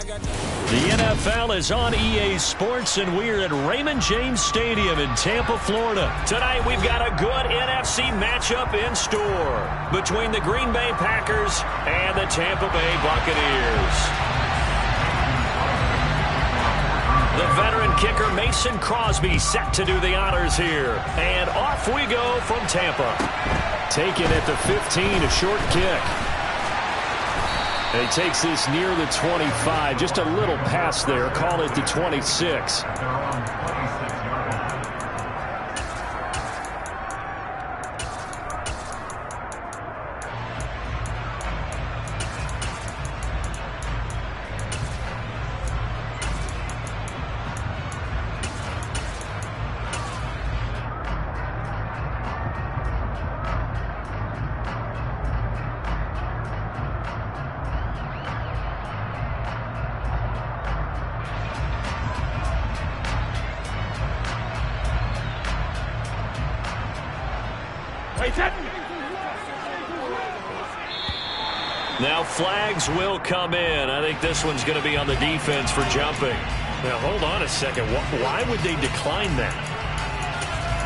The NFL is on EA Sports, and we're at Raymond James Stadium in Tampa, Florida. Tonight, we've got a good NFC matchup in store between the Green Bay Packers and the Tampa Bay Buccaneers. The veteran kicker Mason Crosby set to do the honors here. And off we go from Tampa. Taken at the 15, a short kick. And he takes this near the 25. Just a little pass there. Call it the 26. Now flags will come in. I think this one's going to be on the defense for jumping. Now hold on a second. Why would they decline that?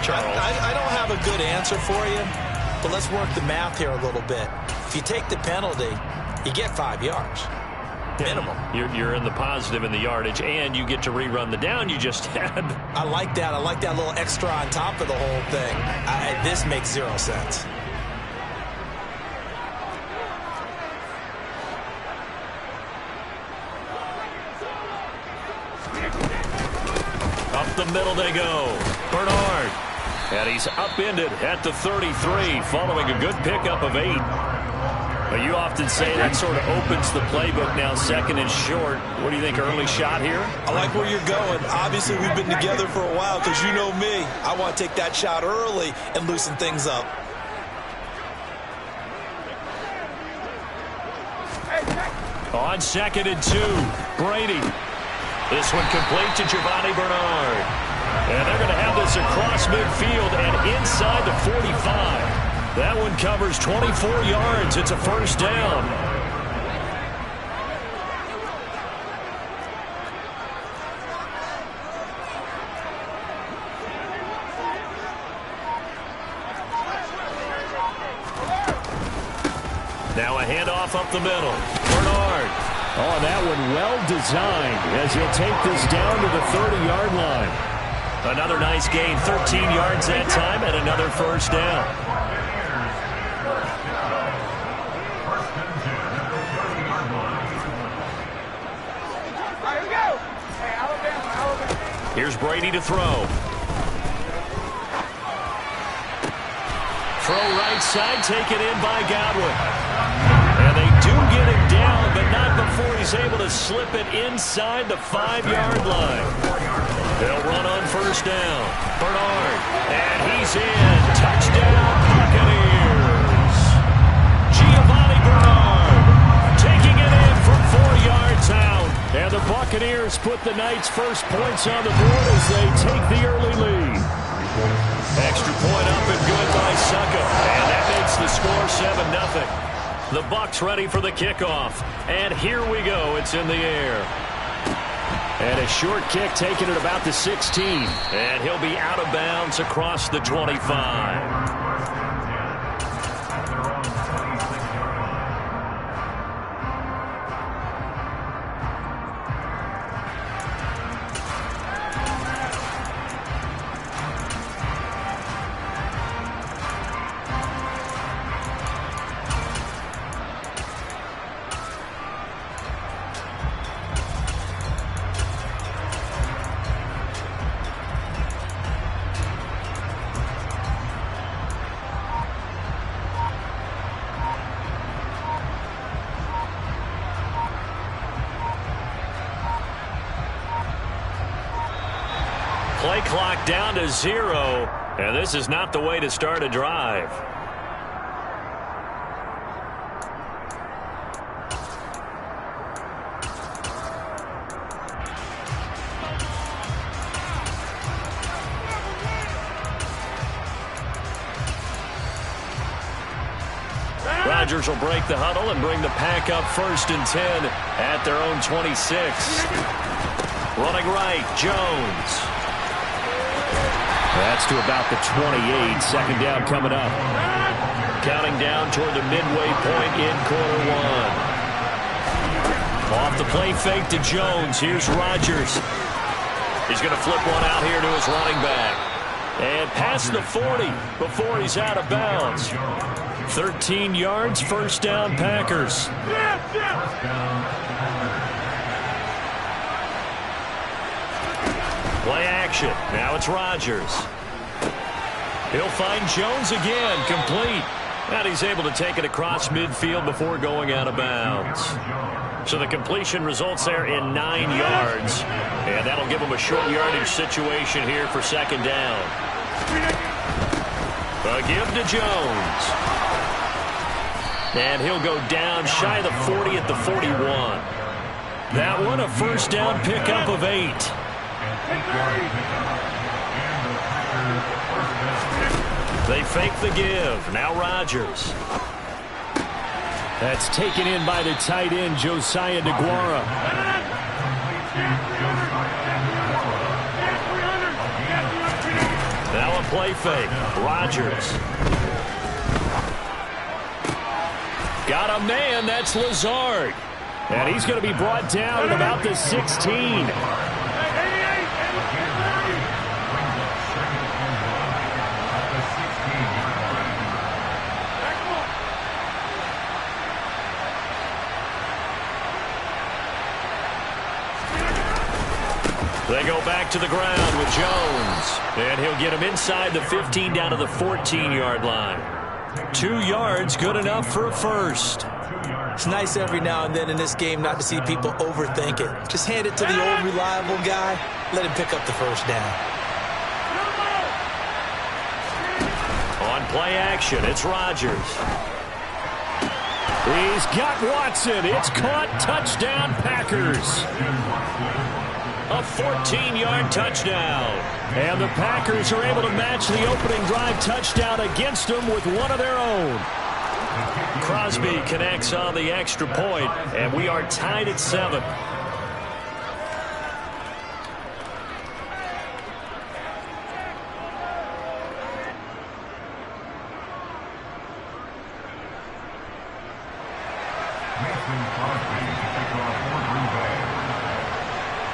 Charles? I don't have a good answer for you, but let's work the math here a little bit. If you take the penalty, you get 5 yards. Minimum. You're in the positive in the yardage, and you get to rerun the down you just had. I like that. I like that little extra on top of the whole thing. This makes 0 sense. Up the middle they go. Bernard. And he's upended at the 33 following a good pickup of 8. But you often say that sort of opens the playbook now, second and short. What do you think, early shot here? I like where you're going. Obviously, we've been together for a while because you know me. I want to take that shot early and loosen things up. On 2nd and 2, Brady. This one complete to Giovanni Bernard. And they're going to have this across midfield and inside the 45. That one covers 24 yards. It's a first down. Now a handoff up the middle. Bernard. Oh, that one well designed as he'll take this down to the 30-yard line. Another nice gain, 13 yards that time, and another first down. Here's Brady to throw. Throw right side, taken in by Godwin. And they do get him down, but not before he's able to slip it inside the 5-yard line. They'll run on first down. Bernard, and he's in. Touchdown, Buccaneers. Giovanni Bernard taking it in from 4 yards out. And the Buccaneers put the Knights' first points on the board as they take the early lead. Extra point up and good by Succo. And that makes the score 7-0. The Bucs ready for the kickoff. And here we go. It's in the air. And a short kick taken at about the 16. And he'll be out of bounds across the 25. Play clock down to 0, and this is not the way to start a drive. Rodgers will break the huddle and bring the pack up 1st and 10 at their own 26. Running right, Jones. That's to about the 28. 2nd down coming up. Counting down toward the midway point in quarter 1. Off the play fake to Jones. Here's Rodgers. He's going to flip one out here to his running back. And past the 40 before he's out of bounds. 13 yards, 1st down, Packers. Play action. Now it's Rodgers. He'll find Jones again, complete. And he's able to take it across midfield before going out of bounds. So the completion results there in 9 yards. And that'll give him a short yardage situation here for 2nd down. A give to Jones. And he'll go down shy of the 40 at the 41. That one a 1st down pickup of 8. They fake the give. Now Rodgers. That's taken in by the tight end, Josiah DeGuara. Now a play fake. Rodgers. Got a man. That's Lazard. And he's going to be brought down at about the 16. They go back to the ground with Jones. And he'll get him inside the 15 down to the 14-yard line. 2 yards, good enough for a first. It's nice every now and then in this game not to see people overthink it. Just hand it to the old reliable guy. Let him pick up the 1st down. On play action, it's Rodgers. He's got Watson. It's caught. Touchdown, Packers. A 14-yard touchdown. And the Packers are able to match the opening drive touchdown against them with one of their own. Crosby connects on the extra point, and we are tied at 7.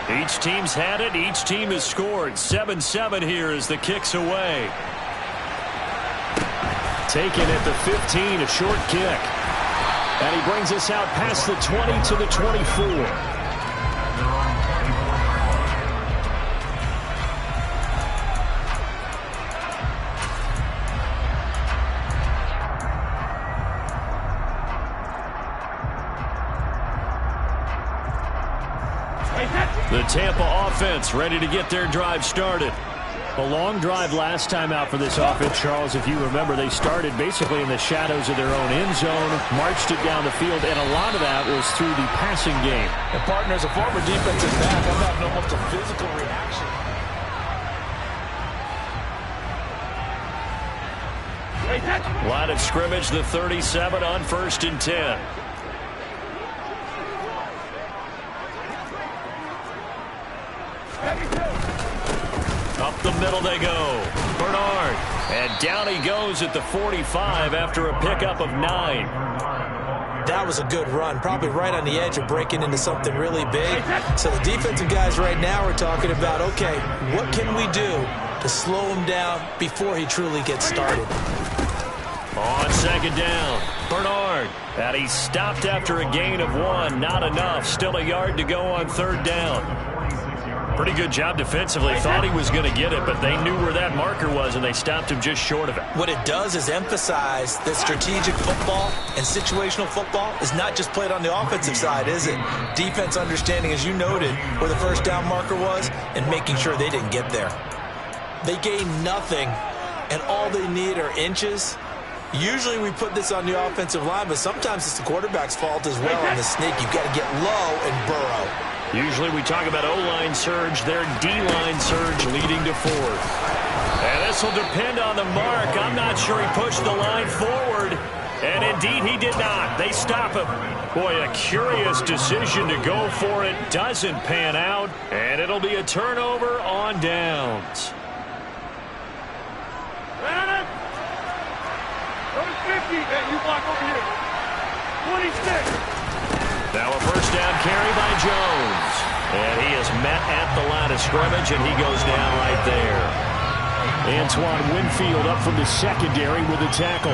Each team's had it. Each team has scored. 7-7 here as the kick's away. Taken at the 15, a short kick. And he brings us out past the 20 to the 24. The Tampa offense ready to get their drive started. A long drive last time out for this offense, Charles. If you remember, they started basically in the shadows of their own end zone, marched it down the field, and a lot of that was through the passing game. And partner, as a former defensive back, I'm having almost a physical reaction. Line of scrimmage, the 37 on 1st and 10. Up the middle they go. Bernard. And down he goes at the 45 after a pickup of 9. That was a good run. Probably right on the edge of breaking into something really big. So the defensive guys right now are talking about, okay, what can we do to slow him down before he truly gets started? On 2nd down, Bernard. And he stopped after a gain of 1. Not enough. Still a yard to go on 3rd down. Pretty good job defensively. Thought he was going to get it, but they knew where that marker was, and they stopped him just short of it. What it does is emphasize that strategic football and situational football is not just played on the offensive side, is it? Defense understanding, as you noted, where the 1st down marker was and making sure they didn't get there. They gained nothing, and all they need are inches. Usually we put this on the offensive line, but sometimes it's the quarterback's fault as well on the sneak. You've got to get low and burrow. Usually we talk about O-line surge, their D-line surge leading to 4th. And this will depend on the mark. I'm not sure he pushed the line forward. And indeed he did not. They stop him. Boy, a curious decision to go for it. Doesn't pan out. And it'll be a turnover on downs. You block over here. 26. Now a first down carry by Jones. And he is met at the line of scrimmage, and he goes down right there. Antoine Winfield up from the secondary with a tackle.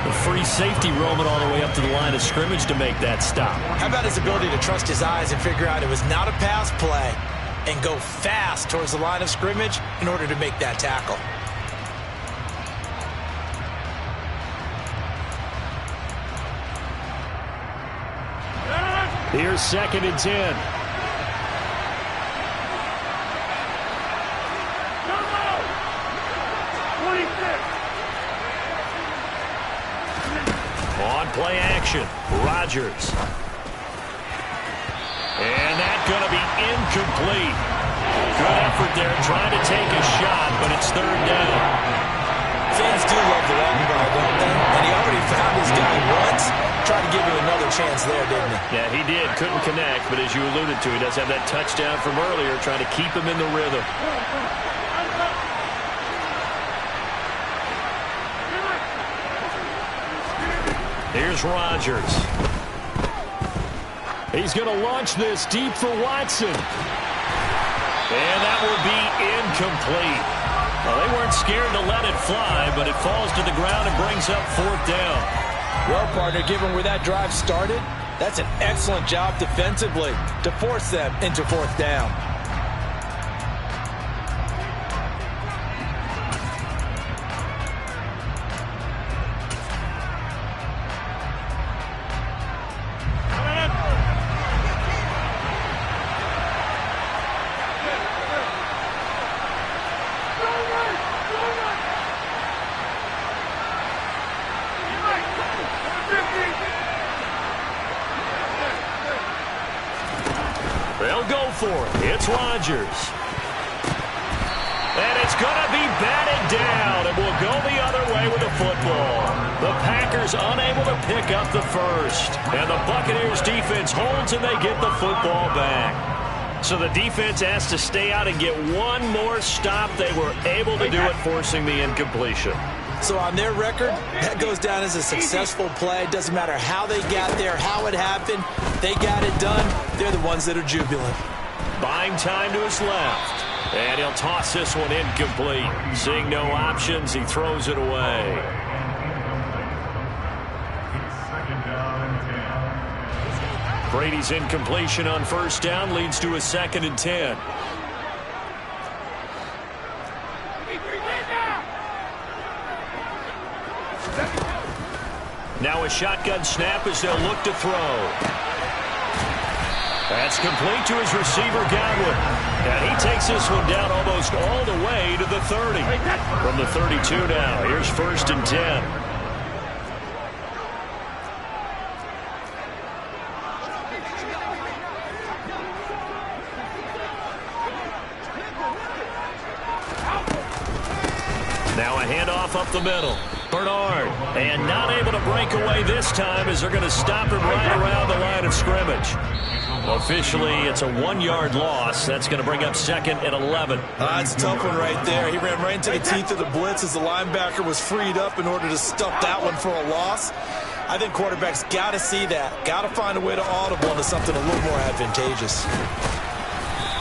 The free safety roaming all the way up to the line of scrimmage to make that stop. How about his ability to trust his eyes and figure out it was not a pass play and go fast towards the line of scrimmage in order to make that tackle. Here's 2nd and 10. On play action, Rodgers. And that's going to be incomplete. Good effort there, trying to take a shot, but it's 3rd down. Fans do love the long ball, don't they? And he already found his guy once. Tried to give him another chance there, didn't he? Yeah, he did. Couldn't connect, but as you alluded to, he does have that touchdown from earlier, trying to keep him in the rhythm. Here's Rodgers. He's going to launch this deep for Watson. And that will be incomplete. Well, they weren't scared to let it fly, but it falls to the ground and brings up 4th down. Well, partner, given where that drive started, that's an excellent job defensively to force them into 4th down. They'll go for it. It's Rodgers. And it's going to be batted down. And will go the other way with the football. The Packers unable to pick up the first. And the Buccaneers defense holds and they get the football back. So the defense has to stay out and get one more stop. They were able to do it, forcing the incompletion. So on their record, that goes down as a successful play. Doesn't matter how they got there, how it happened. They got it done. They're the ones that are jubilant. Buying time to his left. And he'll toss this one incomplete. Seeing no options, he throws it away. Brady's incompletion on 1st down leads to a 2nd and 10. Now a shotgun snap as they'll look to throw. That's complete to his receiver, Godwin. And he takes this one down almost all the way to the 30. From the 32 now, here's 1st and 10. Now a handoff up the middle. Bernard, and not able to break away this time as they're going to stop him right around the line of scrimmage. Officially, it's a 1-yard loss. That's going to bring up 2nd and 11. That's a tough one right there. He ran right into the teeth of the blitz as the linebacker was freed up in order to stop that one for a loss. I think quarterbacks got to see that. Got to find a way to audible into something a little more advantageous.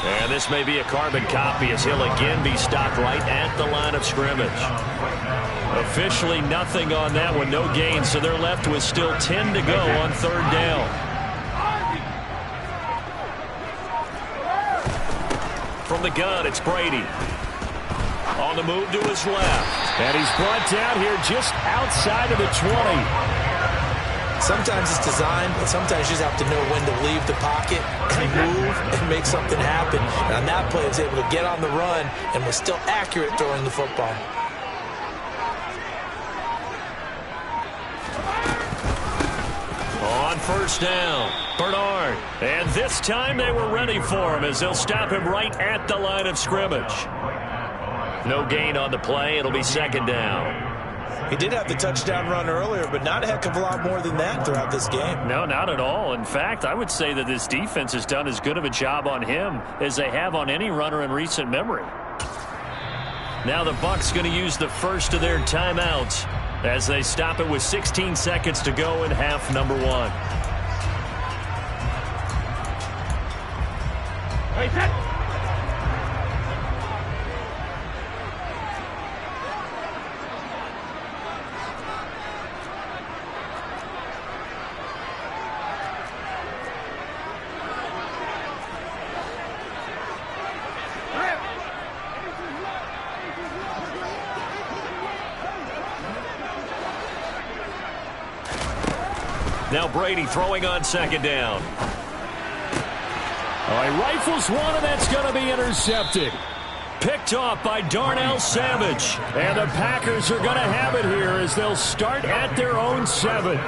And this may be a carbon copy as he'll again be stopped right at the line of scrimmage. Officially nothing on that one, no gain, so they're left with still 10 to go on 3rd down. From the gun, it's Brady. On the move to his left. And he's brought down here just outside of the 20. Sometimes it's designed, but sometimes you just have to know when to leave the pocket and move and make something happen. And on that play, he was able to get on the run and was still accurate throwing the football. On 1st down, Bernard. And this time they were ready for him as they'll stop him right at the line of scrimmage. No gain on the play. It'll be 2nd down. He did have the touchdown run earlier, but not a heck of a lot more than that throughout this game. No, not at all. In fact, I would say that this defense has done as good of a job on him as they have on any runner in recent memory. Now the Bucs going to use the first of their timeouts as they stop it with 16 seconds to go in half number one. Hey, set. Now Brady throwing on second down. All right, rifles one, and that's going to be intercepted. Picked off by Darnell Savage. And the Packers are going to have it here as they'll start at their own 7.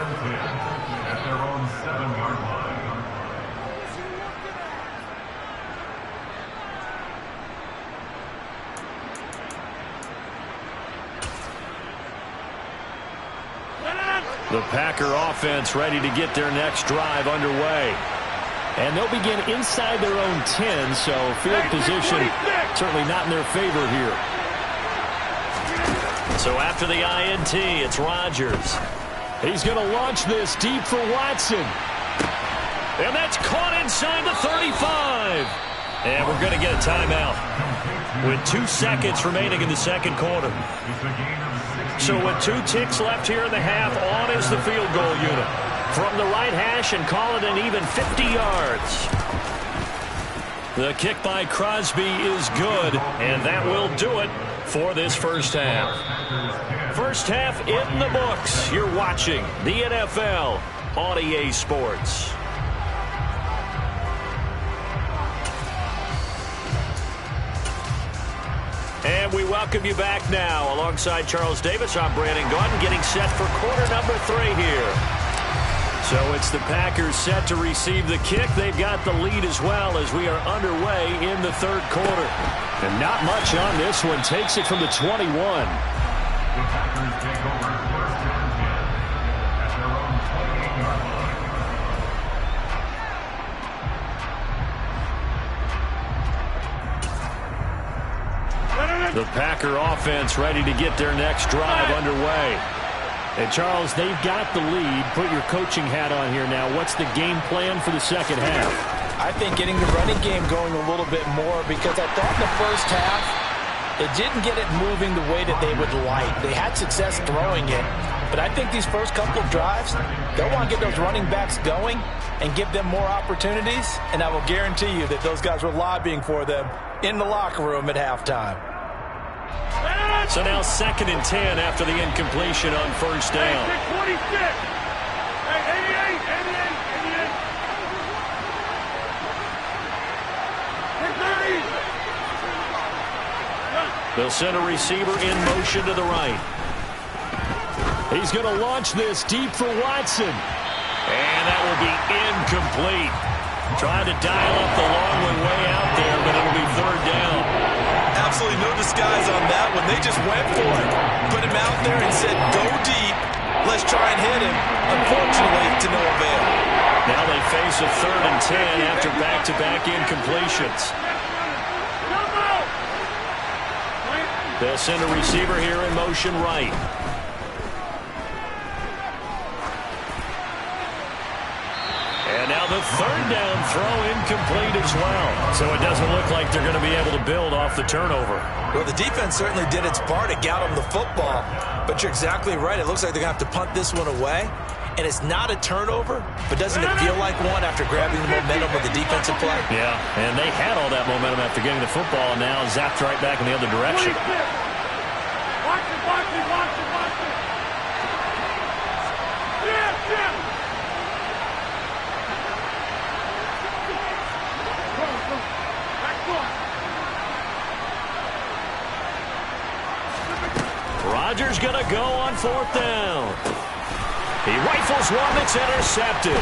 The Packer offense ready to get their next drive underway. And they'll begin inside their own 10, so field position certainly not in their favor here. So after the INT, it's Rodgers. He's going to launch this deep for Watson. And that's caught inside the 35. And we're going to get a timeout with 2 seconds remaining in the second quarter. So with 2 ticks left here in the half, on is the field goal unit. From the right hash and call it an even 50 yards. The kick by Crosby is good, and that will do it for this first half. First half in the books. You're watching the NFL on EA Sports. And we welcome you back now. Alongside Charles Davis, I'm Brandon Gaudin, getting set for quarter number 3 here. So it's the Packers set to receive the kick. They've got the lead as well as we are underway in the third quarter. And not much on this one. Takes it from the 21. The Packers take over first down 10 at their own 28-yard line. The Packer offense ready to get their next drive underway. And, Charles, they've got the lead. Put your coaching hat on here now. What's the game plan for the second half? I think getting the running game going a little bit more, because I thought in the first half they didn't get it moving the way that they would like. They had success throwing it, but I think these first couple of drives, they'll want to get those running backs going and give them more opportunities, and I will guarantee you that those guys were lobbying for them in the locker room at halftime. So now 2nd and 10 after the incompletion on first down. 26. Hey, 88. They'll send a receiver in motion to the right. He's going to launch this deep for Watson. And that will be incomplete. Trying to dial up the long way out there, but it'll be third down. Absolutely no disguise on that one. They just went for it. Put him out there and said, go deep. Let's try and hit him. Unfortunately, to no avail. Now they face a 3rd and 10 after back-to-back incompletions. They'll send a receiver here in motion right. And now the 3rd down throw incomplete as well. So it doesn't look like they're going to be able to build off the turnover. Well, the defense certainly did its part to get them the football. But you're exactly right. It looks like they're going to have to punt this one away. And it's not a turnover, but doesn't it feel like one after grabbing the momentum with the defensive play? Yeah, and they had all that momentum after getting the football, and now zapped right back in the other direction. Watch it. Yeah. Rodgers going to go on 4th down. He rifles one that's intercepted.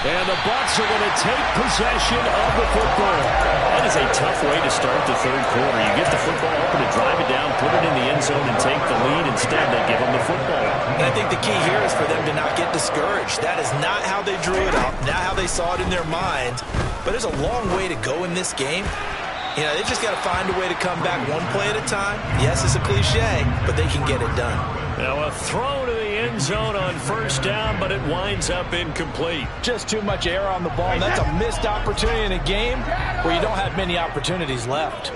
And the Bucs are going to take possession of the football. That is a tough way to start the third quarter. You get the football open to drive it down, put it in the end zone, and take the lead. Instead, they give them the football. And I think the key here is for them to not get discouraged. That is not how they drew it up, not how they saw it in their minds. But there's a long way to go in this game. You know, they just got to find a way to come back one play at a time. Yes, it's a cliche, but they can get it done. Now a throw to the end zone on first down, but it winds up incomplete. Just too much air on the ball, and that's a missed opportunity in a game where you don't have many opportunities left.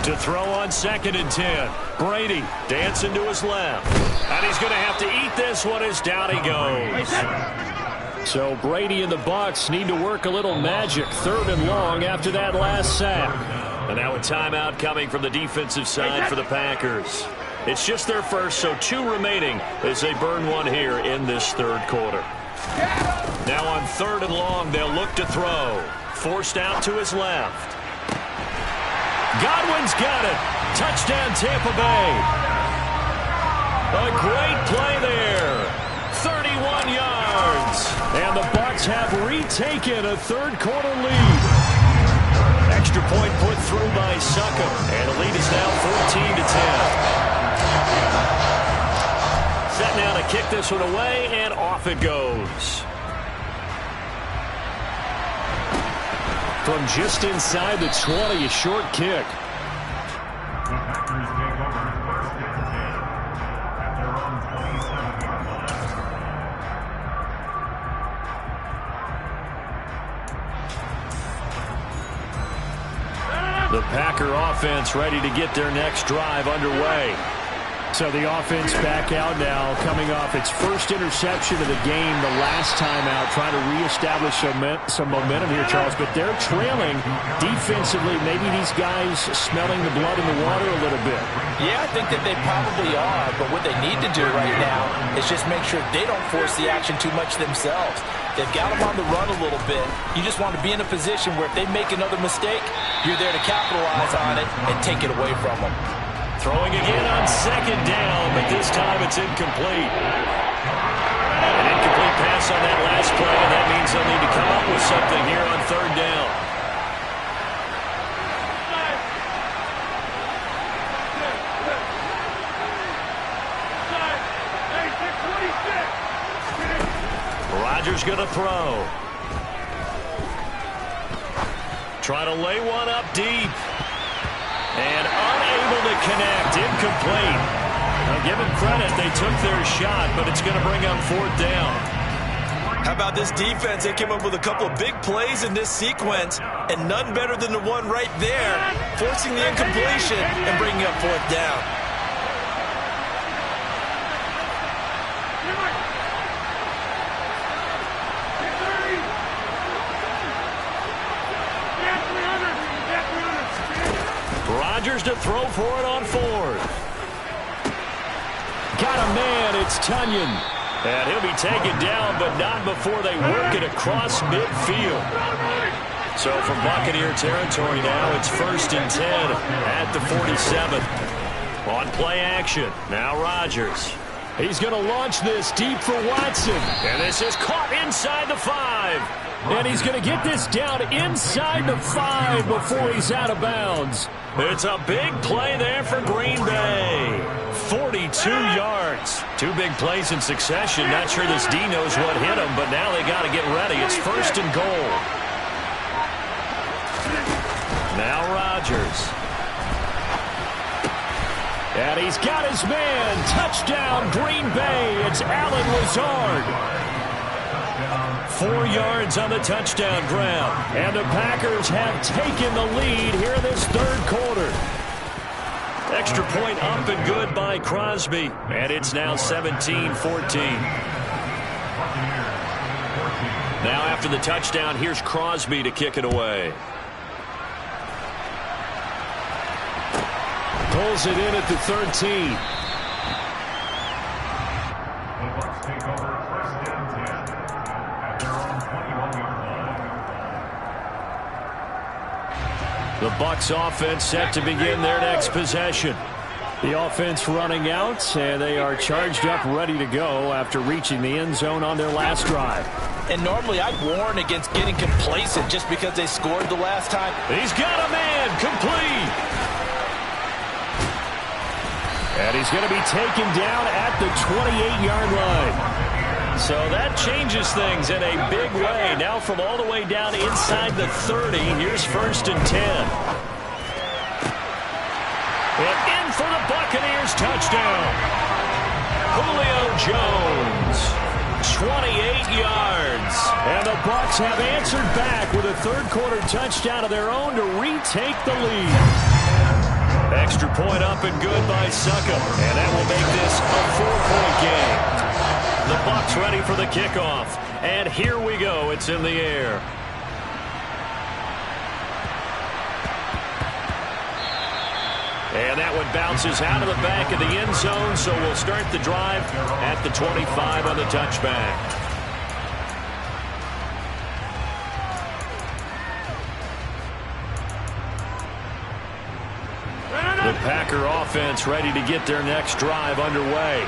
To throw on 2nd and 10. Brady dancing to his left. And he's going to have to eat this one as down he goes. So Brady and the Bucs need to work a little magic 3rd and long after that last sack. And now a timeout coming from the defensive side for the Packers. It's just their first, so 2 remaining as they burn one here in this third quarter. Now on 3rd and long, they'll look to throw. Forced out to his left. Godwin's got it. Touchdown, Tampa Bay. A great play there. 31 yards. And the Bucs have retaken a third quarter lead. Extra point put through by Succop. And the lead is now 14-10. Set now to kick this one away, and off it goes. From just inside the 20, a short kick. The Packers take over 1st and 10 at their own 27-yard line. The Packer offense ready to get their next drive underway. So the offense back out now, coming off its first interception of the game the last time out, trying to reestablish some momentum here, Charles. But they're trailing defensively. Maybe these guys smelling the blood in the water a little bit. Yeah, I think that they probably are, but what they need to do right now is just make sure they don't force the action too much themselves. They've got them on the run a little bit. You just want to be in a position where if they make another mistake, you're there to capitalize on it and take it away from them. Throwing again on 2nd down, but this time it's incomplete. An incomplete pass on that last play, and that means they'll need to come up with something here on 3rd down. Rodgers going to throw. Try to lay one up deep. And unable to connect. Incomplete. Now, give them credit. They took their shot, but it's going to bring up 4th down. How about this defense? They came up with a couple of big plays in this sequence, and none better than the one right there, forcing the incompletion and bringing up 4th down. Rodgers to throw for it on 4th. Got a man, it's Tunyon. And he'll be taken down, but not before they work it across midfield. So from Buccaneer territory now, it's 1st and 10 at the 47. On play action, now Rodgers. He's going to launch this deep for Watson. And this is caught inside the 5. And he's going to get this down inside the 5 before he's out of bounds. It's a big play there for Green Bay. 42 yards. 2 big plays in succession. Not sure this D knows what hit him, but now they got to get ready. It's 1st and goal. Now Rodgers. And he's got his man. Touchdown, Green Bay. It's Allen Lazard. 4 yards on the touchdown grab. And the Packers have taken the lead here in this third quarter. Extra point up and good by Crosby. And it's now 17-14. Now after the touchdown, here's Crosby to kick it away. Pulls it in at the 13. The Bucs take over 1st and 10 at their own 21-yard line. The Bucs offense set to begin their next possession. The offense running out, and they are charged up, ready to go after reaching the end zone on their last drive. And normally I'd warn against getting complacent just because they scored the last time. He's got a man, complete. And he's going to be taken down at the 28-yard line. So that changes things in a big way. Now from all the way down inside the 30, here's 1st and 10. And in for the Buccaneers, touchdown. Julio Jones, 28 yards. And the Bucs have answered back with a third-quarter touchdown of their own to retake the lead. Extra point up and good by Succop. And that will make this a 4-point game. The Bucs ready for the kickoff. And here we go. It's in the air. And that one bounces out of the back of the end zone, so we'll start the drive at the 25 on the touchback. The Packer offense ready to get their next drive underway.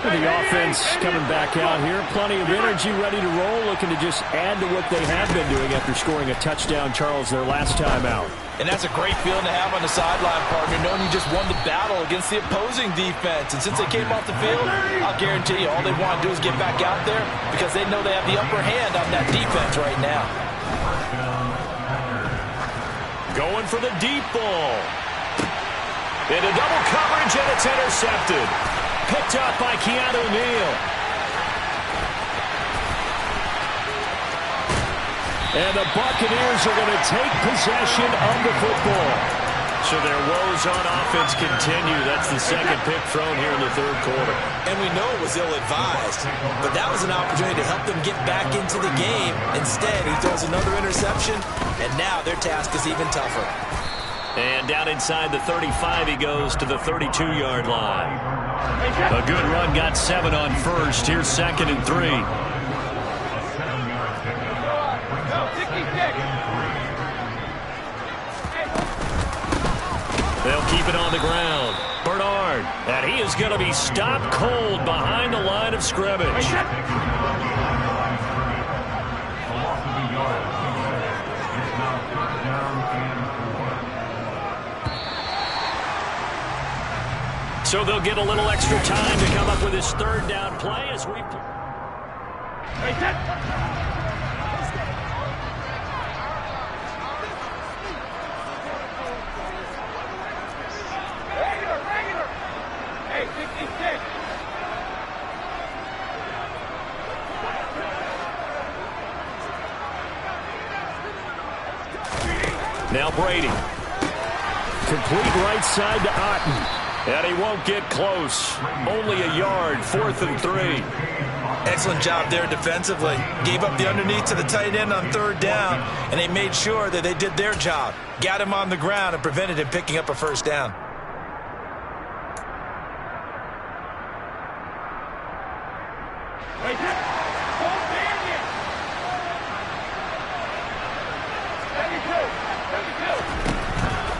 And the offense coming back out here. Plenty of energy, ready to roll, looking to just add to what they have been doing after scoring a touchdown, Charles, their last time out. And that's a great feeling to have on the sideline, partner, knowing you just won the battle against the opposing defense. And since they came off the field, I'll guarantee you all they want to do is get back out there because they know they have the upper hand on that defense right now. Going for the deep ball. Into double coverage, and it's intercepted. Picked up by Keanu Neal. And the Buccaneers are going to take possession of the football. So their woes on offense continue. That's the second pick thrown here in the third quarter. And we know it was ill-advised, but that was an opportunity to help them get back into the game. Instead, he throws another interception, and now their task is even tougher. And down inside the 35, he goes to the 32-yard line. A good run, got 7 on first. Here's 2nd and 3. They'll keep it on the ground. Bernard, and he is going to be stopped cold behind the line of scrimmage. So they'll get a little extra time to come up with his third down play as we... Hey, 66. Now Brady. Complete right side to Otten. And he won't get close. Only a yard, 4th and 3. Excellent job there defensively. Gave up the underneath to the tight end on 3rd down, and they made sure that they did their job. Got him on the ground and prevented him picking up a 1st down.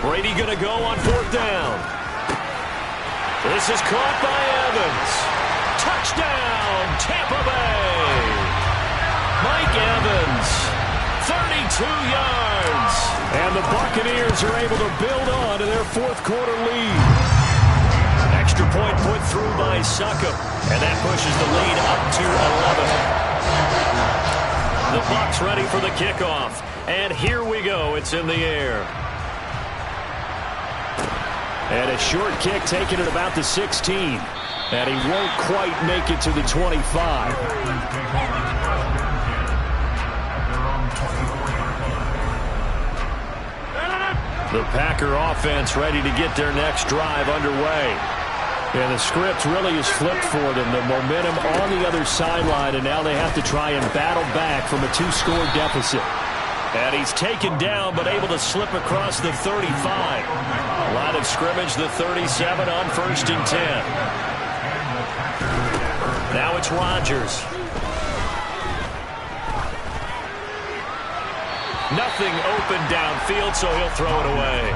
Brady going to go on 4th down. This is caught by Evans. Touchdown, Tampa Bay. Mike Evans, 32 yards. And the Buccaneers are able to build on to their 4th quarter lead. Extra point put through by Succop. And that pushes the lead up to 11. The Bucs ready for the kickoff. And here we go. It's in the air. And a short kick taken at about the 16. And he won't quite make it to the 25. The Packer offense ready to get their next drive underway. And the script really is flipped for them. The momentum on the other sideline, and now they have to try and battle back from a 2-score deficit. And he's taken down, but able to slip across the 35. Line of scrimmage, the 37 on 1st and 10. Now it's Rodgers. Nothing open downfield, so he'll throw it away.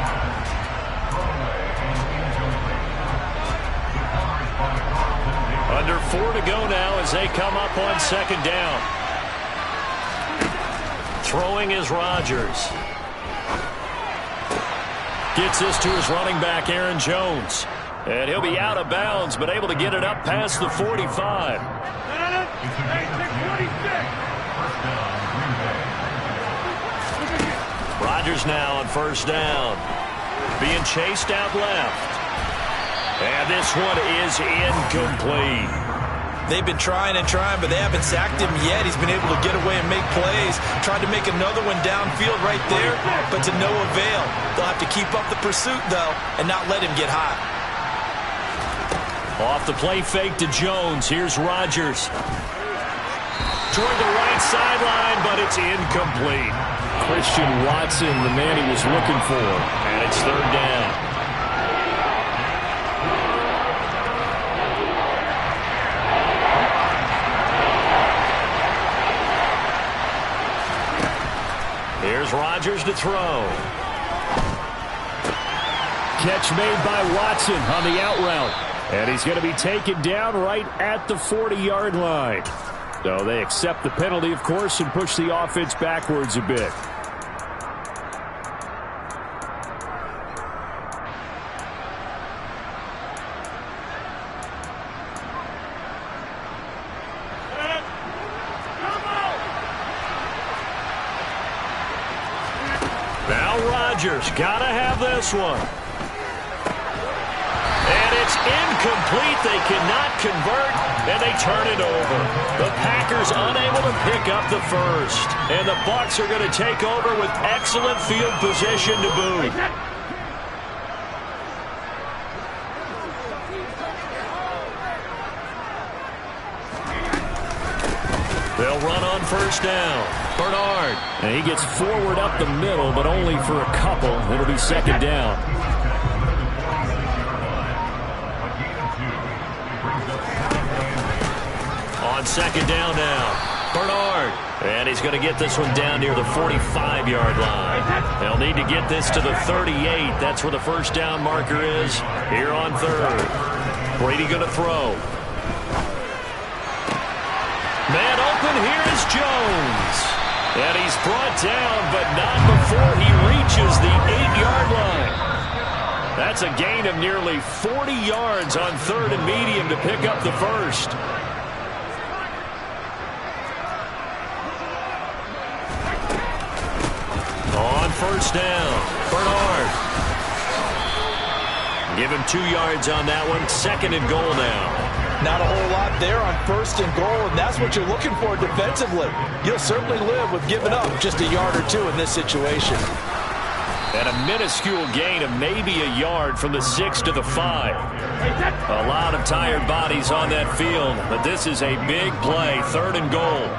Under 4 to go now as they come up on second down. Throwing is Rodgers. Gets this to his running back, Aaron Jones. And he'll be out of bounds, but able to get it up past the 45. Rodgers now on first down. Being chased out left. And this one is incomplete. They've been trying and trying, but they haven't sacked him yet. He's been able to get away and make plays. Tried to make another one downfield right there, but to no avail. They'll have to keep up the pursuit, though, and not let him get hot. Off the play fake to Jones. Here's Rodgers. Toward the right sideline, but it's incomplete. Christian Watson, the man he was looking for. And it's third down. Here's Rodgers to throw. Catch made by Watson on the out route. And he's going to be taken down right at the 40-yard line. So they accept the penalty, of course, and push the offense backwards a bit. Now Rodgers, gotta have this one. And it's incomplete. They cannot convert, and they turn it over. The Packers unable to pick up the first. And the Bucs are going to take over with excellent field position to boot. They'll run on first down. Bernard. And he gets forward up the middle, but only for a couple. It'll be second down. On second down now. Bernard. And he's going to get this one down near the 45-yard line. They'll need to get this to the 38. That's where the first down marker is here on third. Brady going to throw. Man open, here is Jones. And he's brought down, but not before he reaches the 8-yard line. That's a gain of nearly 40 yards on third and medium to pick up the first. On first down, Bernard. Give him 2 yards on that one. Second and goal now. Not a whole lot there on first and goal, and that's what you're looking for defensively. You'll certainly live with giving up just a yard or two in this situation. And a minuscule gain of maybe a yard from the 6 to the 5. A lot of tired bodies on that field, but this is a big play, third and goal.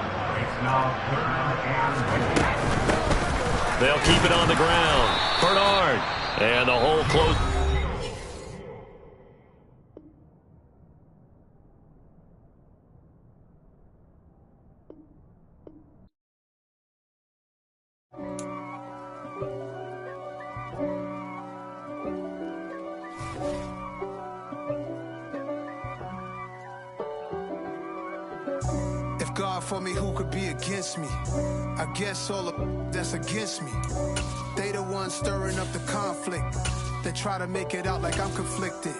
They'll keep it on the ground. Bernard. And the hole close. God for me, who could be against me? I guess all of that's against me. They the ones stirring up the conflict. They try to make it out like I'm conflicted.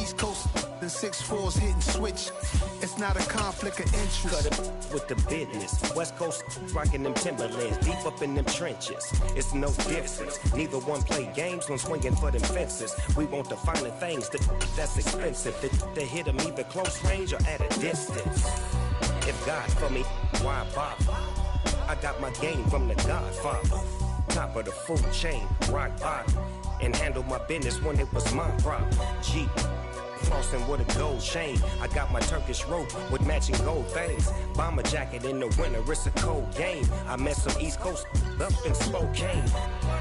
East Coast and 6'4's hitting switch. It's not a conflict of interest. Cut it with the business. West Coast rocking them Timberlands, deep up in them trenches. It's no difference. Neither one play games when swinging for them fences. We want the finer things that's expensive. To hit them either close range or at a distance. If God for me, why bother? I got my game from the Godfather. Top of the food chain, rock bottom. And handle my business when it was my problem. G. Flossing with a gold chain. I got my Turkish rope with matching gold things. Bomber jacket in the winter, it's a cold game. I met some East Coast up in Spokane.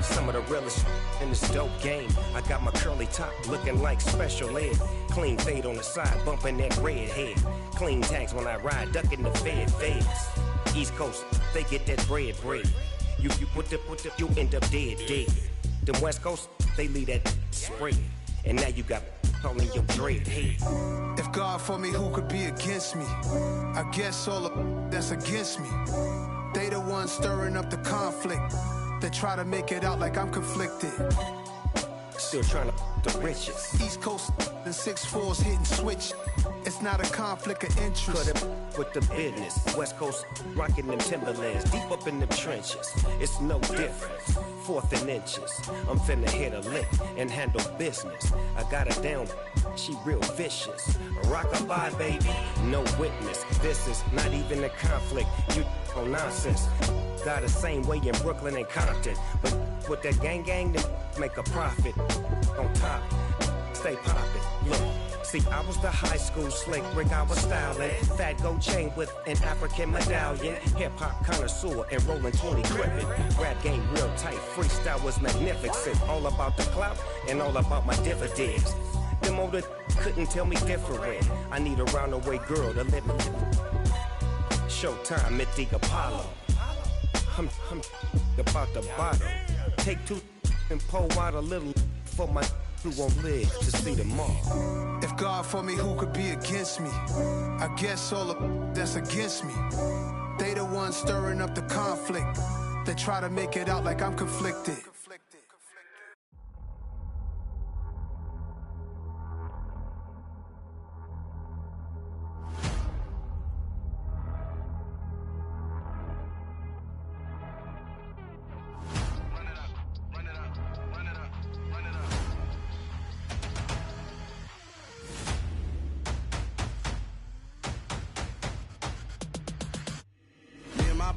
Some of the realest in this dope game. I got my curly top looking like special ed. Clean fade on the side, bumping that red head. Clean tags when I ride, ducking the feds. East Coast, they get that bread. You end up dead. Them West Coast, they leave that spread. And now you got all in your dread head. If God for me, who could be against me? I guess all of that's against me. They the ones stirring up the conflict. They try to make it out like I'm conflicted. Still trying to the riches. East Coast and 6'4s hitting switch. It's not a conflict of interest. Cut it with the business. West Coast rocking them Timberlands. Deep up in them trenches. It's no difference. Fourth and inches. I'm finna hit a lick and handle business. I got her down. She real vicious. Rockabye, baby. No witness. This is not even a conflict. You on nonsense. Got the same way in Brooklyn and Compton. But with that gang, them make a profit. On top, stay poppin'. Look. See, I was the high school slick Rick, I was styling. Fat gold chain with an African medallion. Hip-hop connoisseur and rolling 20 gripping. Rap game real tight, freestyle was magnificent. All about the clout and all about my dividends. Them older couldn't tell me different. I need a roundaway girl to live with. Showtime at the Apollo. I'm about the bottom. Take two and pull out a little for my who won't live to see tomorrow. If God for me, who could be against me? I guess all of that's against me. They the ones stirring up the conflict. They try to make it out like I'm conflicted.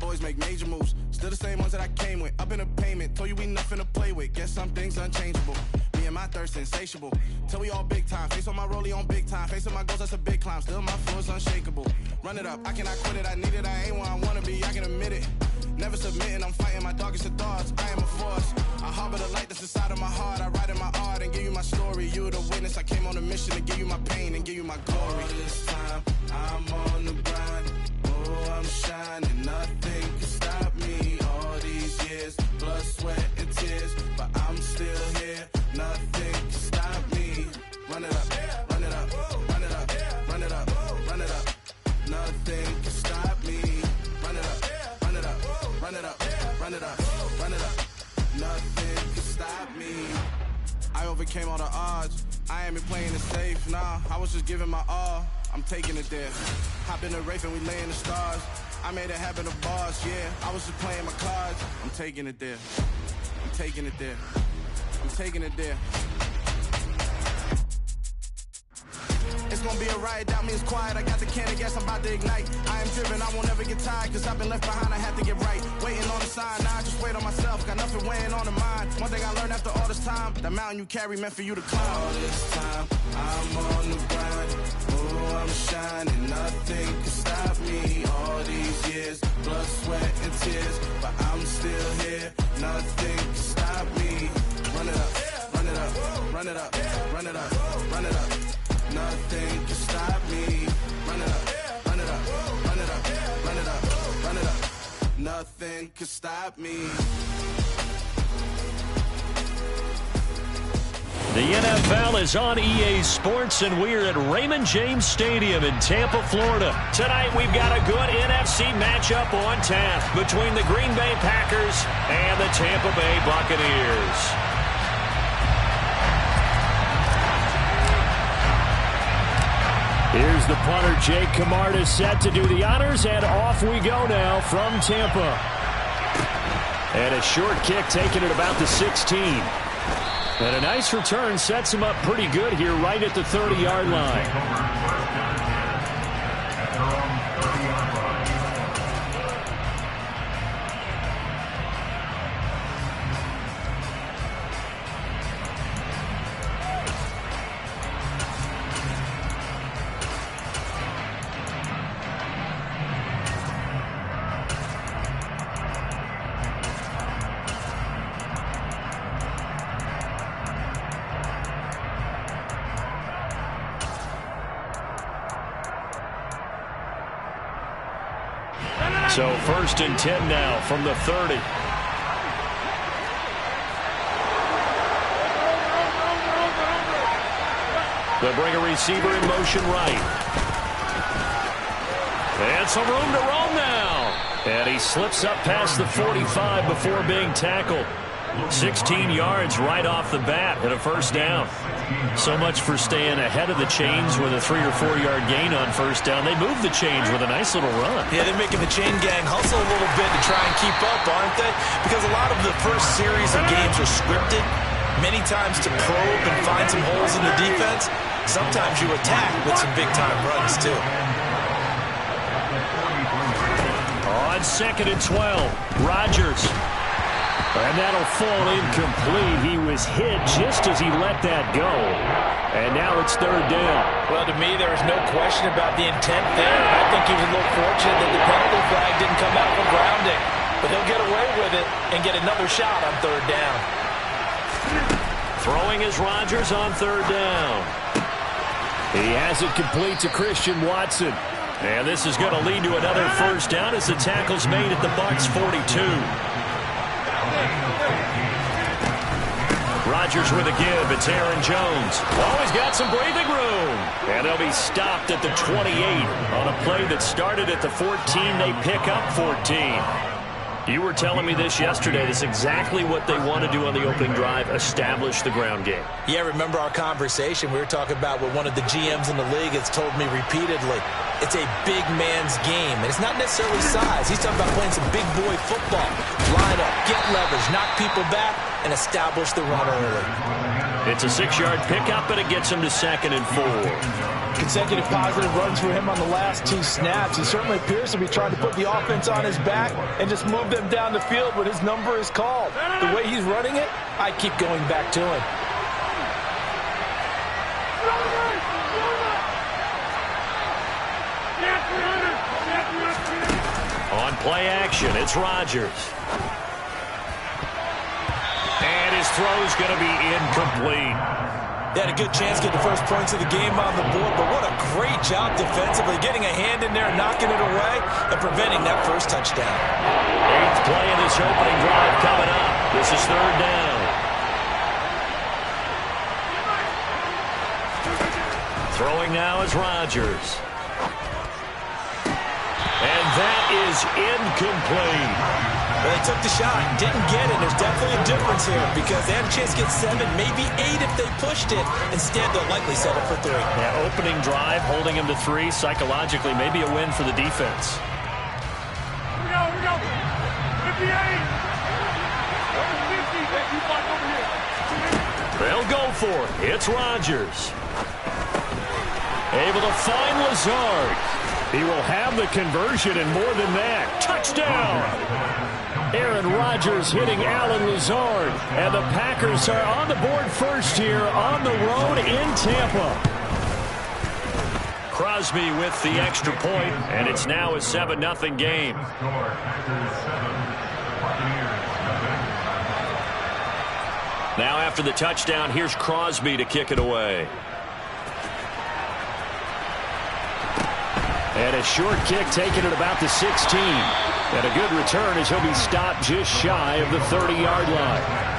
Boys make major moves, still the same ones that I came with. Up in a payment, told you we nothing to play with. Guess some things unchangeable. Me and my thirst insatiable. Till we all big time. Face on my rollie on big time. Face on my goals, that's a big climb. Still my flow is unshakable. Run it up, I cannot quit it. I need it, I ain't where I wanna be. I can admit it. Never submitting, I'm fighting my darkest of thoughts. I am a force. I harbor the light that's inside of my heart. I write in my art and give you my story. You the witness. I came on a mission to give you my pain and give you my glory. All this time, I'm on the grind. Oh, I'm shining. Nothing can stop me. All these years, blood, sweat, and tears. But I'm still here. Nothing can stop me. Run it up, run it up, run it up, run it up, run it up. Nothing can stop me. Run it up, run it up, run it up, run it up, run it up. Nothing can stop me. I overcame all the odds. I ain't been playing it safe, nah. I was just giving my all. I'm taking it there. Hop in the Wraith and we lay in the stars. I made it happen to bars, yeah. I was just playing my cards. I'm taking it there. I'm taking it there. I'm taking it there. It's gonna be a riot, doubt me it's quiet. I got the can of gas, I'm about to ignite. I am driven, I won't ever get tired, cause I've been left behind, I have to get right. Waiting on the sign, now I just wait on myself. Got nothing weighing on the mind. One thing I learned after all this time, the mountain you carry meant for you to climb. All this time, I'm on the grind. Oh, I'm shining, nothing can stop me. All these years, blood, sweat, and tears. But I'm still here, nothing can stop me. Run it up, run it up, run it up, run it up, run it up. Nothing can stop me. Run it up, run it up, run it up, run it up, run it up. Nothing can stop me. The NFL is on EA Sports, and we're at Raymond James Stadium in Tampa, Florida. Tonight, we've got a good NFC matchup on tap between the Green Bay Packers and the Tampa Bay Buccaneers. Here's the punter, Jake Camarda, set to do the honors, and off we go now from Tampa. And a short kick taken at about the 16. And a nice return sets him up pretty good here right at the 30-yard line. So 1st and 10 now from the 30. They'll bring a receiver in motion right. And some room to roam now. And he slips up past the 45 before being tackled. 16 yards right off the bat and a first down. So much for staying ahead of the chains with a 3 or 4 yard gain on first down. They move the chains with a nice little run. Yeah, they're making the chain gang hustle a little bit to try and keep up, aren't they? Because a lot of the first series of games are scripted, many times to probe and find some holes in the defense. Sometimes you attack with some big-time runs, too. On 2nd and 12, Rodgers. And that'll fall incomplete. He was hit just as he let that go. And now it's 3rd down. Well, to me, there is no question about the intent there. I think he was a little fortunate that the penalty flag didn't come out for grounding. But they'll get away with it and get another shot on 3rd down. Throwing is Rodgers on 3rd down. He has it complete to Christian Watson. And this is going to lead to another first down as the tackle's made at the Bucs 42. Rodgers with a give. It's Aaron Jones. Oh, he's got some breathing room. And they'll be stopped at the 28 on a play that started at the 14. They pick up 14. You were telling me this yesterday. This is exactly what they want to do on the opening drive, establish the ground game. Yeah, remember our conversation. We were talking about what one of the GMs in the league has told me repeatedly. It's a big man's game, and it's not necessarily size. He's talking about playing some big boy football. Line up, get leverage, knock people back, and establish the run early. It's a 6-yard pickup, and it gets him to 2nd and 4. Consecutive positive runs for him on the last 2 snaps. He certainly appears to be trying to put the offense on his back and just move them down the field when his number is called. The way he's running it, I keep going back to him. On play action, it's Rodgers. And his throw's going to be incomplete. They had a good chance to get the first points of the game on the board, but what a great job defensively, getting a hand in there, knocking it away, and preventing that first touchdown. 8th play of this opening drive coming up. This is 3rd down. Throwing now is Rodgers. And that is incomplete. Well, they took the shot, didn't get it. There's definitely a difference here because they had a chance to get 7, maybe 8 if they pushed it. Instead, they'll likely settle for 3. Yeah, opening drive, holding him to 3. Psychologically, maybe a win for the defense. Here we go. 58. 50. They'll go for it. It's Rodgers. Able to find Lazard. He will have the conversion and more than that. Touchdown! Aaron Rodgers hitting Allen Lazard. And the Packers are on the board first here on the road in Tampa. Crosby with the extra point, and it's now a 7-0 game. Now after the touchdown, here's Crosby to kick it away. And a short kick taken at about the 16. And a good return as he'll be stopped just shy of the 30-yard line.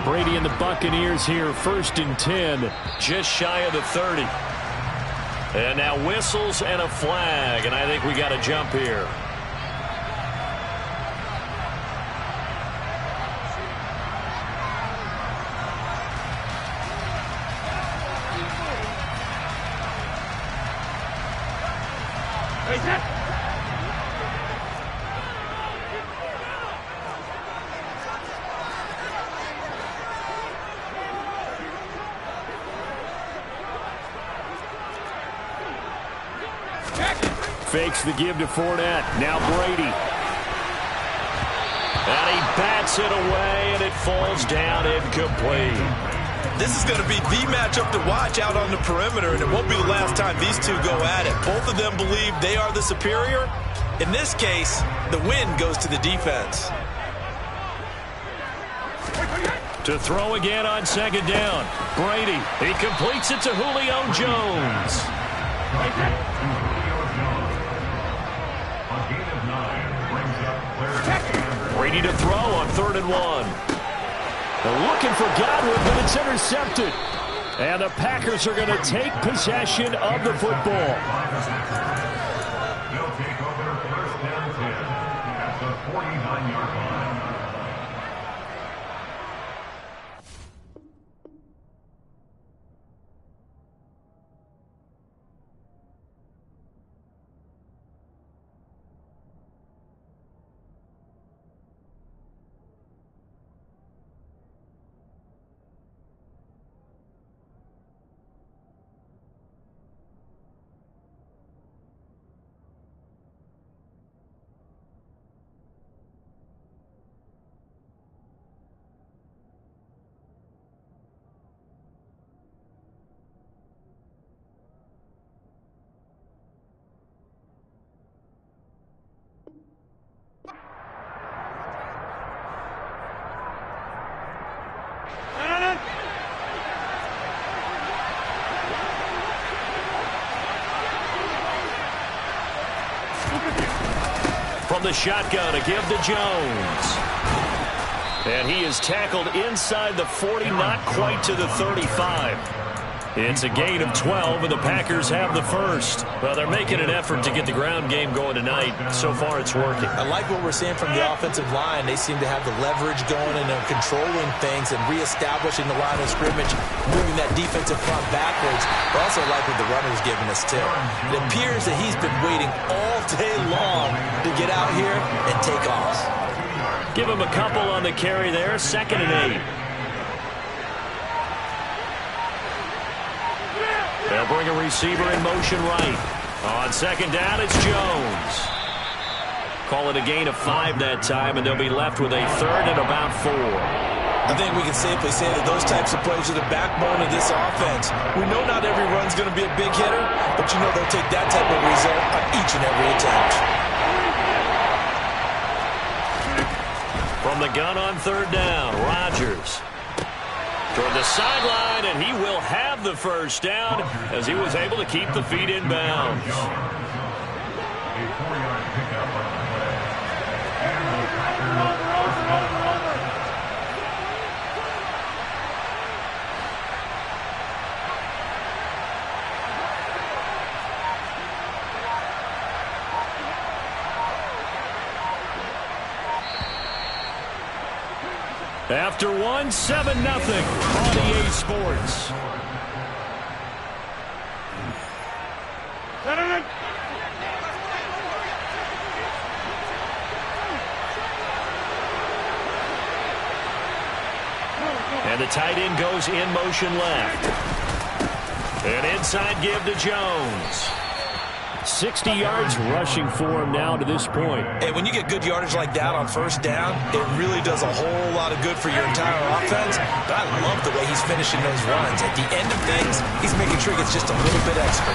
Brady and the Buccaneers here, 1st and 10. Just shy of the 30. And now whistles and a flag, and I think we got a jump here. Fakes the give to Fournette. Now Brady. And he bats it away, and it falls down incomplete. This is going to be the matchup to watch out on the perimeter, and it won't be the last time these two go at it. Both of them believe they are the superior. In this case, the win goes to the defense. To throw again on second down. Brady, he completes it to Julio Jones. Brady to throw on 3rd and 1. They're looking for Godwin, but it's intercepted. And the Packers are going to take possession of the football. They'll take over 1st down 10 at the 49-yard line. From the shotgun, a give to Jones. And he is tackled inside the 40, not quite to the 35. It's a gain of 12, and the Packers have the first. Well, they're making an effort to get the ground game going tonight. So far, it's working. I like what we're seeing from the offensive line. They seem to have the leverage going, and they're controlling things and reestablishing the line of scrimmage, moving that defensive front backwards. I also like what the runner's giving us, too. It appears that he's been waiting all day long to get out here and take off. Give him a couple on the carry there, 2nd and 8. They'll bring a receiver in motion right. On 2nd down, it's Jones. Call it a gain of 5 that time, and they'll be left with a 3rd and about 4. I think we can safely say that those types of plays are the backbone of this offense. We know not every run's going to be a big hitter, but you know they'll take that type of result on each and every attempt. From the gun on 3rd down, Rodgers. Toward the sideline, and he will have the first down as he was able to keep the feet in bounds. A 4-yard pickup on the play. And the Packers first down. After 1, 7-0 on EA Sports. And the tight end goes in motion left. An inside give to Jones. 60 yards rushing for him now to this point. And when you get good yardage like that on 1st down, it really does a whole lot of good for your entire offense. But I love the way he's finishing those runs. At the end of things, he's making sure he gets just a little bit extra.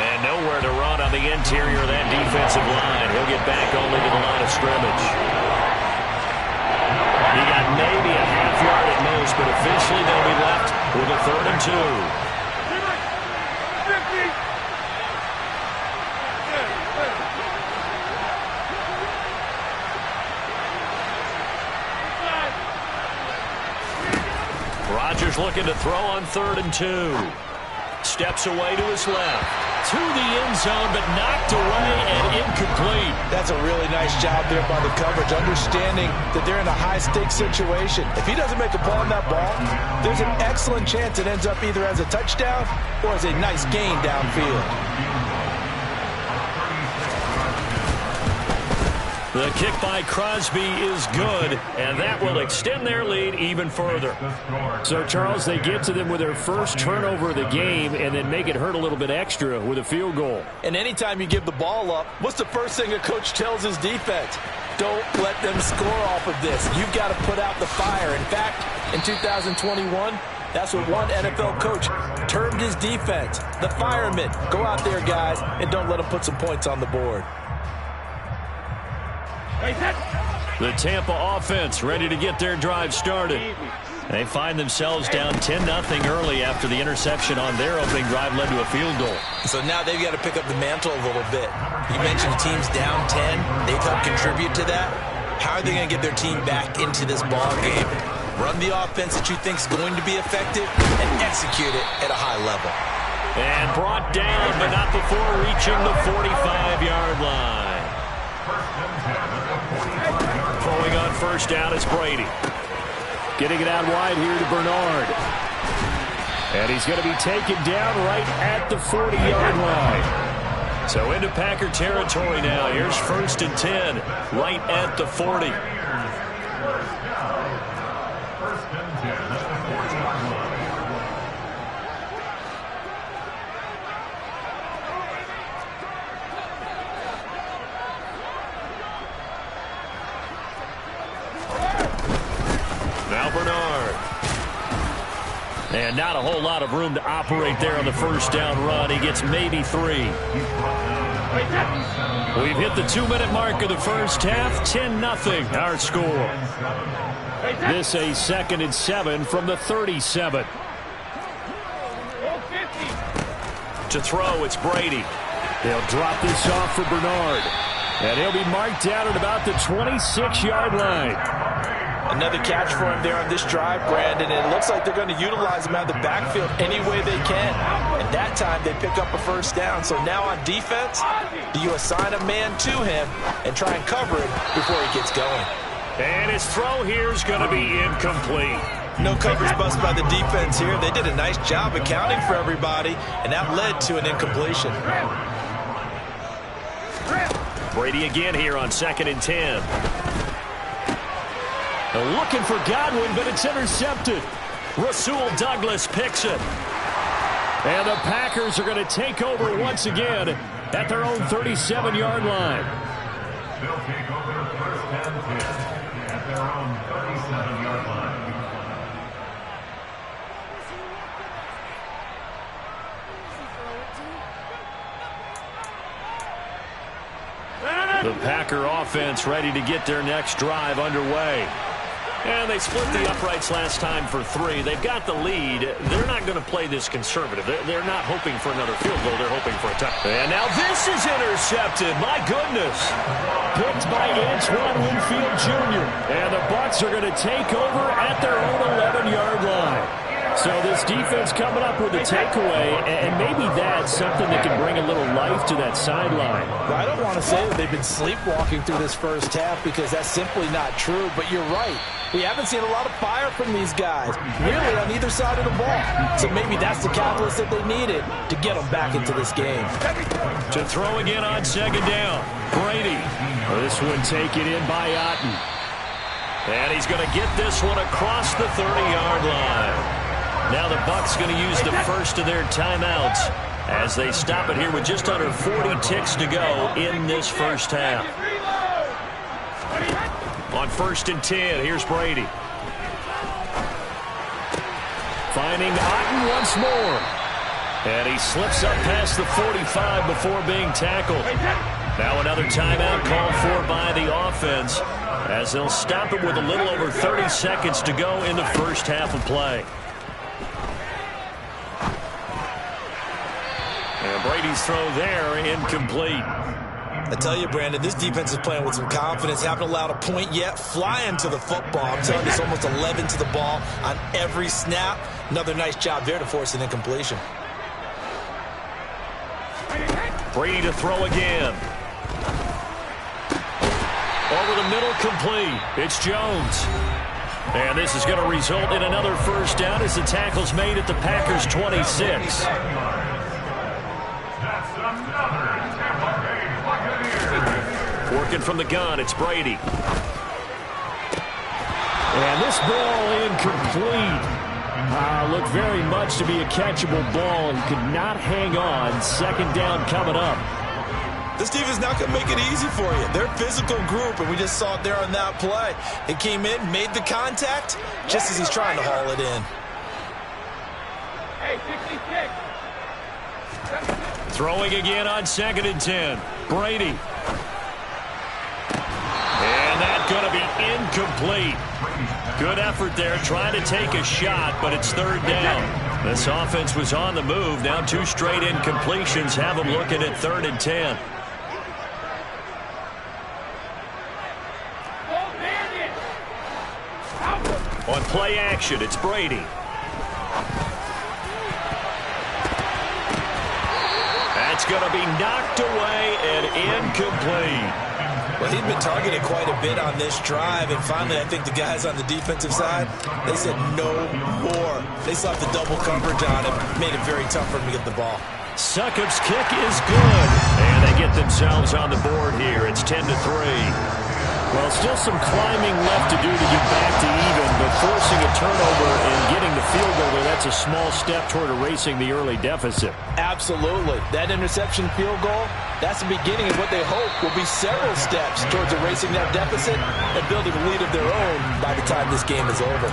And nowhere to run on the interior of that defensive line. He'll get back only to the line of scrimmage. He got maybe a half yard at most, but officially they'll be left with a 3rd and 2. Rodgers looking to throw on 3rd and 2. Steps away to his left. To the end zone, but knocked away and incomplete. That's a really nice job there by the coverage, understanding that they're in a high-stakes situation. If he doesn't make a play on that ball, there's an excellent chance it ends up either as a touchdown or as a nice gain downfield. The kick by Crosby is good, and that will extend their lead even further. So, Charles, they get to them with their first turnover of the game and then make it hurt a little bit extra with a field goal. And anytime you give the ball up, what's the first thing a coach tells his defense? Don't let them score off of this. You've got to put out the fire. In fact, in 2021, that's what one NFL coach termed his defense, the firemen. Go out there, guys, and don't let them put some points on the board. The Tampa offense ready to get their drive started. They find themselves down 10-0 early after the interception on their opening drive led to a field goal. So now they've got to pick up the mantle a little bit. You mentioned the team's down 10. They've helped contribute to that. How are they going to get their team back into this ball game? Run the offense that you think is going to be effective and execute it at a high level. And brought down, but not before reaching the 45-yard line. Throwing on first down is Brady. Getting it out wide here to Bernard. And he's going to be taken down right at the 40-yard line. So into Packer territory now. Here's 1st and 10, right at the 40. Now Bernard. And not a whole lot of room to operate there on the first down run. He gets maybe 3. We've hit the 2-minute mark of the first half. 10-0 our score. This a 2nd and 7 from the 37. To throw, it's Brady. They'll drop this off for Bernard. And he'll be marked down at about the 26-yard line. Another catch for him there on this drive, Brandon. And it looks like they're going to utilize him out of the backfield any way they can. And that time they pick up a first down. So now on defense, do you assign a man to him and try and cover him before he gets going? And his throw here is going to be incomplete. No coverage bust by the defense here. They did a nice job accounting for everybody, and that led to an incompletion. Brady again here on 2nd and 10. Looking for Godwin, but it's intercepted. Rasul Douglas picks it. And the Packers are going to take over once again at their own 37-yard line. They'll take over 1st and 10 at their own 37-yard line. The Packer offense ready to get their next drive underway. And they split the uprights last time for 3. They've got the lead. They're not going to play this conservative. They're not hoping for another field goal. They're hoping for a touchdown. And now this is intercepted. My goodness. Picked by Antoine Winfield Jr. And the Bucs are going to take over at their own 11-yard line. So this defense coming up with a takeaway, and maybe that's something that can bring a little life to that sideline. Well, I don't want to say that they've been sleepwalking through this first half because that's simply not true, but you're right. We haven't seen a lot of fire from these guys, really on either side of the ball. So maybe that's the catalyst that they needed to get them back into this game. To throw again on 2nd down, Brady. This one taken in by Otten. And he's going to get this one across the 30-yard line. Now the Bucs going to use the first of their timeouts as they stop it here with just under 40 ticks to go in this first half. On 1st and 10, here's Brady. Finding Otten once more. And he slips up past the 45 before being tackled. Now another timeout called for by the offense as they'll stop it with a little over 30 seconds to go in the first half of play. And Brady's throw there incomplete. I tell you, Brandon, this defense is playing with some confidence. Haven't allowed a point yet. Flying to the football. I'm telling you, it's almost 11 to the ball on every snap. Another nice job there to force an incompletion. Brady to throw again. Over the middle, complete. It's Jones. And this is going to result in another first down as the tackle's made at the Packers' 26. Working from the gun, it's Brady. And this ball incomplete. Looked very much to be a catchable ball and could not hang on. 2nd down coming up. This defense is not going to make it easy for you. They're a physical group, and we just saw it there on that play. It came in, made the contact, just as he's trying to haul it in. Hey, 66. Throwing again on 2nd and 10. Brady. And that's going to be incomplete. Good effort there trying to take a shot, but it's 3rd down. This offense was on the move. Now 2 straight incompletions have them looking at 3rd and 10. On play action, it's Brady. That's going to be knocked away and incomplete. Well, he'd been targeted quite a bit on this drive, and finally I think the guys on the defensive side, they said no more. They slapped the double coverage on him, made it very tough for him to get the ball. Succop's kick is good, and they get themselves on the board here. It's 10-3. Well, still some climbing left to do to get back to even, but forcing a turnover and getting the field goal there, that's a small step toward erasing the early deficit. Absolutely. That interception field goal, that's the beginning of what they hope will be several steps towards erasing that deficit and building a lead of their own by the time this game is over.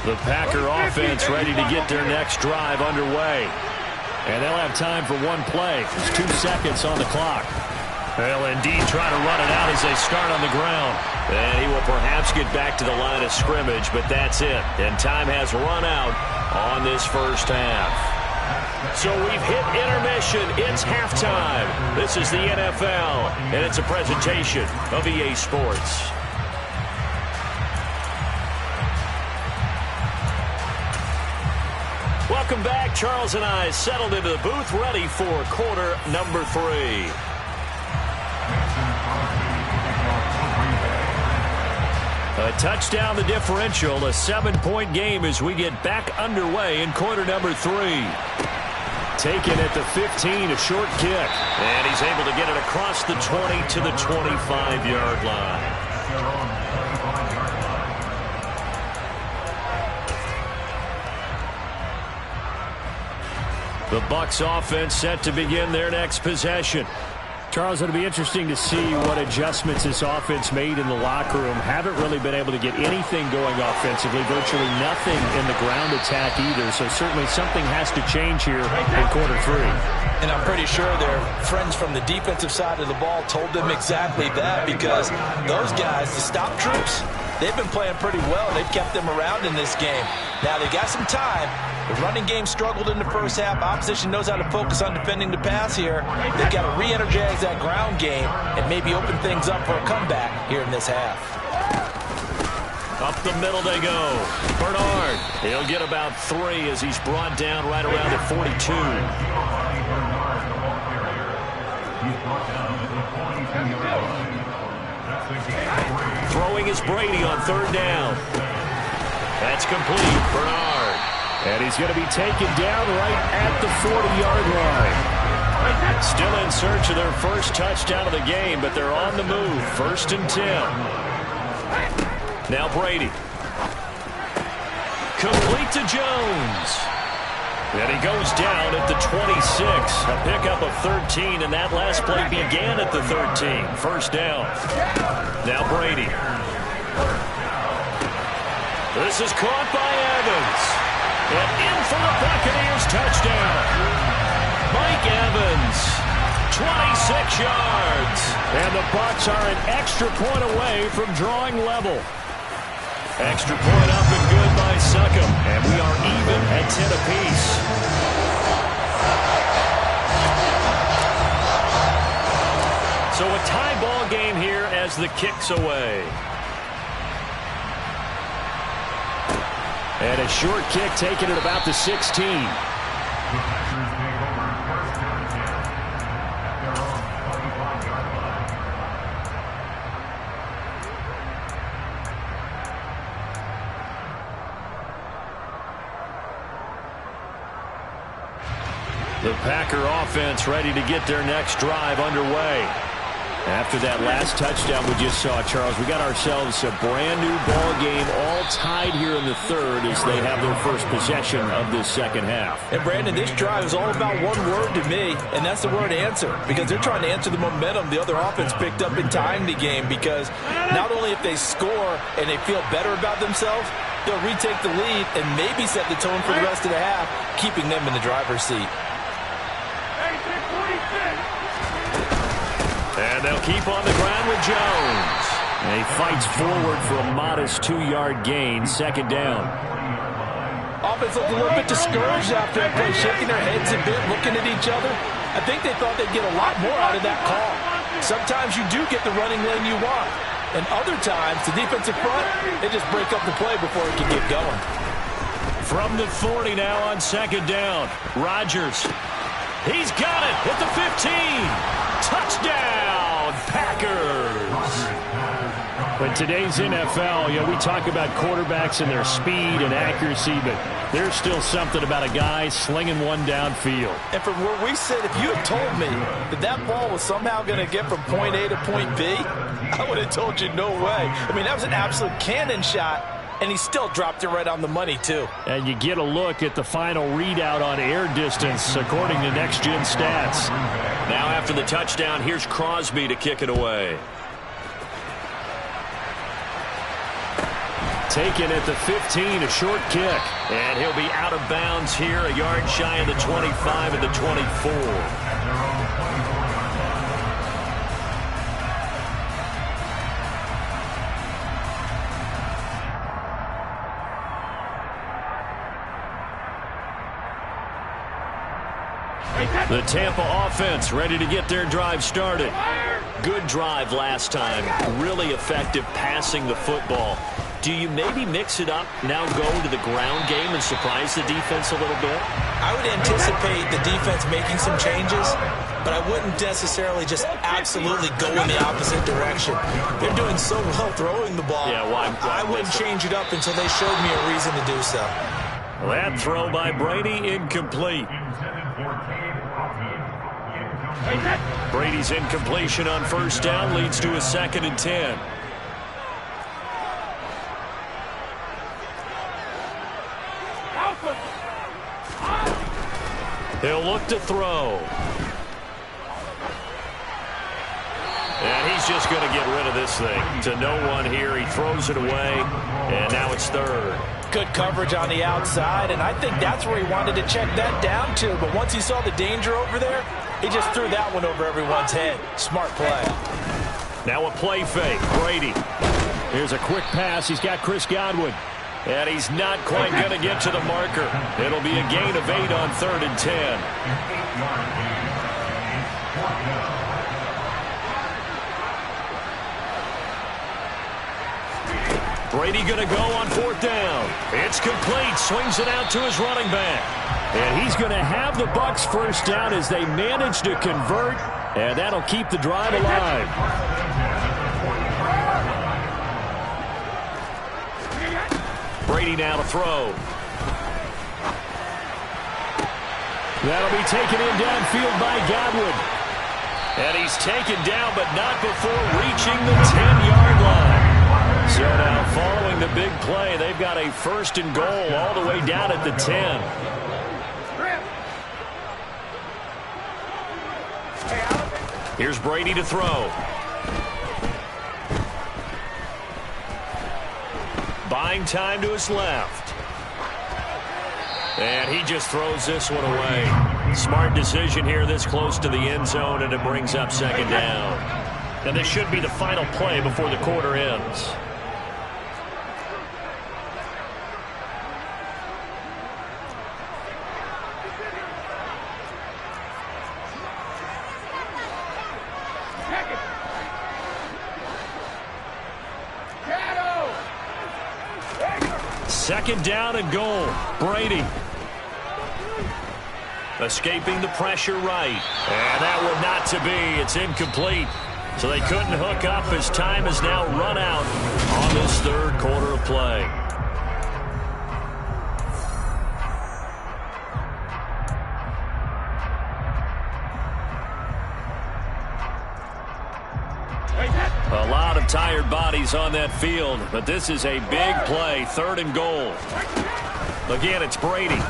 The Packer offense ready to get their next drive underway. And they'll have time for one play. There's 2 seconds on the clock. They'll indeed try to run it out as they start on the ground. And he will perhaps get back to the line of scrimmage, but that's it. And time has run out on this first half. So we've hit intermission. It's halftime. This is the NFL, and it's a presentation of EA Sports. Welcome back. Charles and I settled into the booth, ready for quarter number 3. A touchdown the differential, a 7-point game as we get back underway in quarter number 3. Taken at the 15, a short kick. And he's able to get it across the 20 to the 25-yard line. The Bucs offense set to begin their next possession. Charles, it'll be interesting to see what adjustments this offense made in the locker room. Haven't really been able to get anything going offensively, virtually nothing in the ground attack either. So certainly something has to change here in quarter 3. And I'm pretty sure their friends from the defensive side of the ball told them exactly that, because those guys, the stop troops, they've been playing pretty well. They've kept them around in this game. Now they got some time. The running game struggled in the first half. Opposition knows how to focus on defending the pass here. They've got to re-energize that ground game and maybe open things up for a comeback here in this half. Up the middle they go. Bernard, he'll get about 3 as he's brought down right around the 42. Throwing is Brady on 3rd down. That's complete. Bernard. And he's going to be taken down right at the 40-yard line. Still in search of their first touchdown of the game, but they're on the move. 1st and 10. Now Brady. Complete to Jones. And he goes down at the 26. A pickup of 13, and that last play began at the 13. 1st down. Now Brady. This is caught by Evans. And in for the Buccaneers touchdown. Mike Evans, 26 yards. And the Bucs are an extra point away from drawing level. Extra point up and good by Succop. And we are even at 10 apiece. So a tie ball game here as the kick's away. And a short kick taken at about the 16. The Packer offense ready to get their next drive underway. After that last touchdown we just saw, Charles, we got ourselves a brand new ball game, all tied here in the third as they have their first possession of this second half. And Brandon, this drive is all about one word to me, and that's the word answer, because they're trying to answer the momentum the other offense picked up in tying the game, because not only if they score and they feel better about themselves, they'll retake the lead and maybe set the tone for the rest of the half, keeping them in the driver's seat. And they'll keep on the ground with Jones. And he fights forward for a modest 2-yard gain, second down. Offense looked a little bit discouraged after that play, shaking their heads a bit, looking at each other. I think they thought they'd get a lot more out of that call. Sometimes you do get the running lane you want. And other times, the defensive front, they just break up the play before it can get going. From the 40 now on second down. Rodgers. He's got it at the 15. Touchdown, Packers. But today's NFL, we talk about quarterbacks and their speed and accuracy, but there's still something about a guy slinging one downfield. And from where we sit, if you had told me that that ball was somehow going to get from point A to point B, I would have told you no way. I mean, that was an absolute cannon shot, and he still dropped it right on the money, too. And you get a look at the final readout on air distance, according to Next Gen Stats. Now after the touchdown, here's Crosby to kick it away. Taken at the 15, a short kick. And he'll be out of bounds here, a yard shy of the 25 and the 24. The Tampa offense ready to get their drive started. Good drive last time. Really effective passing the football. Do you maybe mix it up, now go to the ground game and surprise the defense a little bit? I would anticipate the defense making some changes, but I wouldn't necessarily just absolutely go in the opposite direction. They're doing so well throwing the ball. Yeah, why I wouldn't change it up until they showed me a reason to do so. That throw by Brady incomplete. Brady's incompletion on first down leads to a 2nd and 10. He'll look to throw. And he's just going to get rid of this thing. To no one here. He throws it away. And now it's third. Good coverage on the outside, and I think that's where he wanted to check that down to. But once he saw the danger over there, he just threw that one over everyone's head. Smart play. Now a play fake. Brady. Here's a quick pass. He's got Chris Godwin. And he's not quite going to get to the marker. It'll be a gain of 8 on 3rd and 10. Brady going to go on 4th down. It's complete. Swings it out to his running back. And he's going to have the Bucs first down as they manage to convert. And that'll keep the drive alive. Brady now to throw. That'll be taken in downfield by Godwin. And he's taken down, but not before reaching the 10-yard line. So now following the big play, they've got a 1st and goal all the way down at the 10. Here's Brady to throw. Buying time to his left. And he just throws this one away. Smart decision here this close to the end zone, and it brings up 2nd down. And this should be the final play before the quarter ends. Second down and goal. Brady. Escaping the pressure right. And that one not to be. It's incomplete. So they couldn't hook up as time has now run out on this 3rd quarter of play. A lot of tired bodies on that field, but this is a big play, 3rd and goal. Again, it's Brady.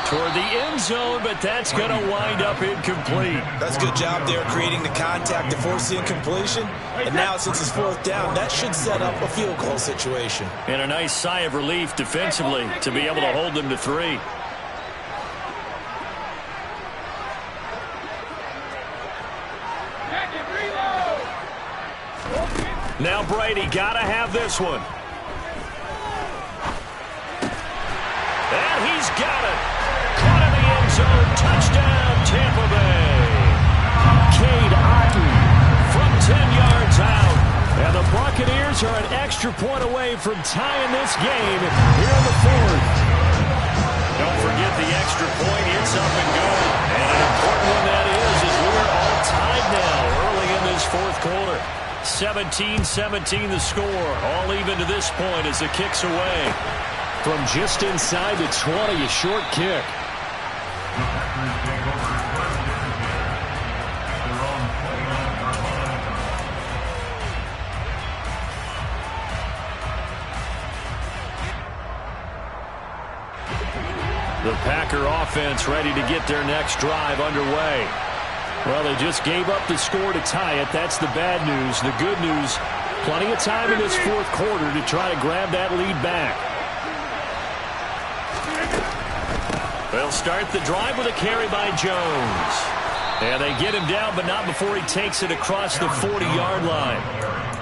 Toward the end zone, but that's going to wind up incomplete. That's a good job there creating the contact to force the incompletion. And now since it's 4th down, that should set up a field goal situation. And a nice sigh of relief defensively to be able to hold them to 3. Now Brady got to have this one. And he's got it. Caught in the end zone. Touchdown, Tampa Bay. Cade Otton from 10 yards out. And the Buccaneers are an extra point away from tying this game here in the 4th. Don't forget the extra point. It's up and going. And an important one that is as we're all tied now early in this 4th quarter. 17-17 the score. All even to this point as the kick's away. From just inside the 20, a short kick. The Packer offense ready to get their next drive underway. Well, they just gave up the score to tie it. That's the bad news. The good news, plenty of time in this 4th quarter to try to grab that lead back. They'll start the drive with a carry by Jones. And they get him down, but not before he takes it across the 40-yard line.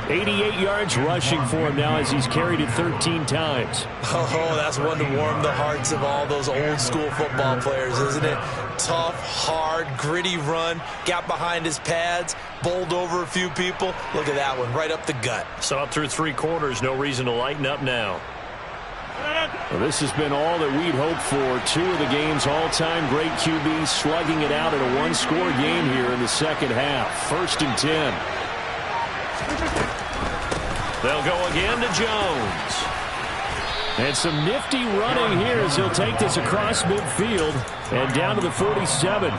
88 yards rushing for him now as he's carried it 13 times. Oh, that's one to warm the hearts of all those old-school football players, isn't it? Tough, hard, gritty run. Got behind his pads, bowled over a few people. Look at that one, right up the gut. Saw it through 3 quarters. No reason to lighten up now. Well, this has been all that we'd hoped for. 2 of the game's all-time great QBs slugging it out in a 1-score game here in the 2nd half. 1st and 10. They'll go again to Jones. And some nifty running here as he'll take this across midfield and down to the 47.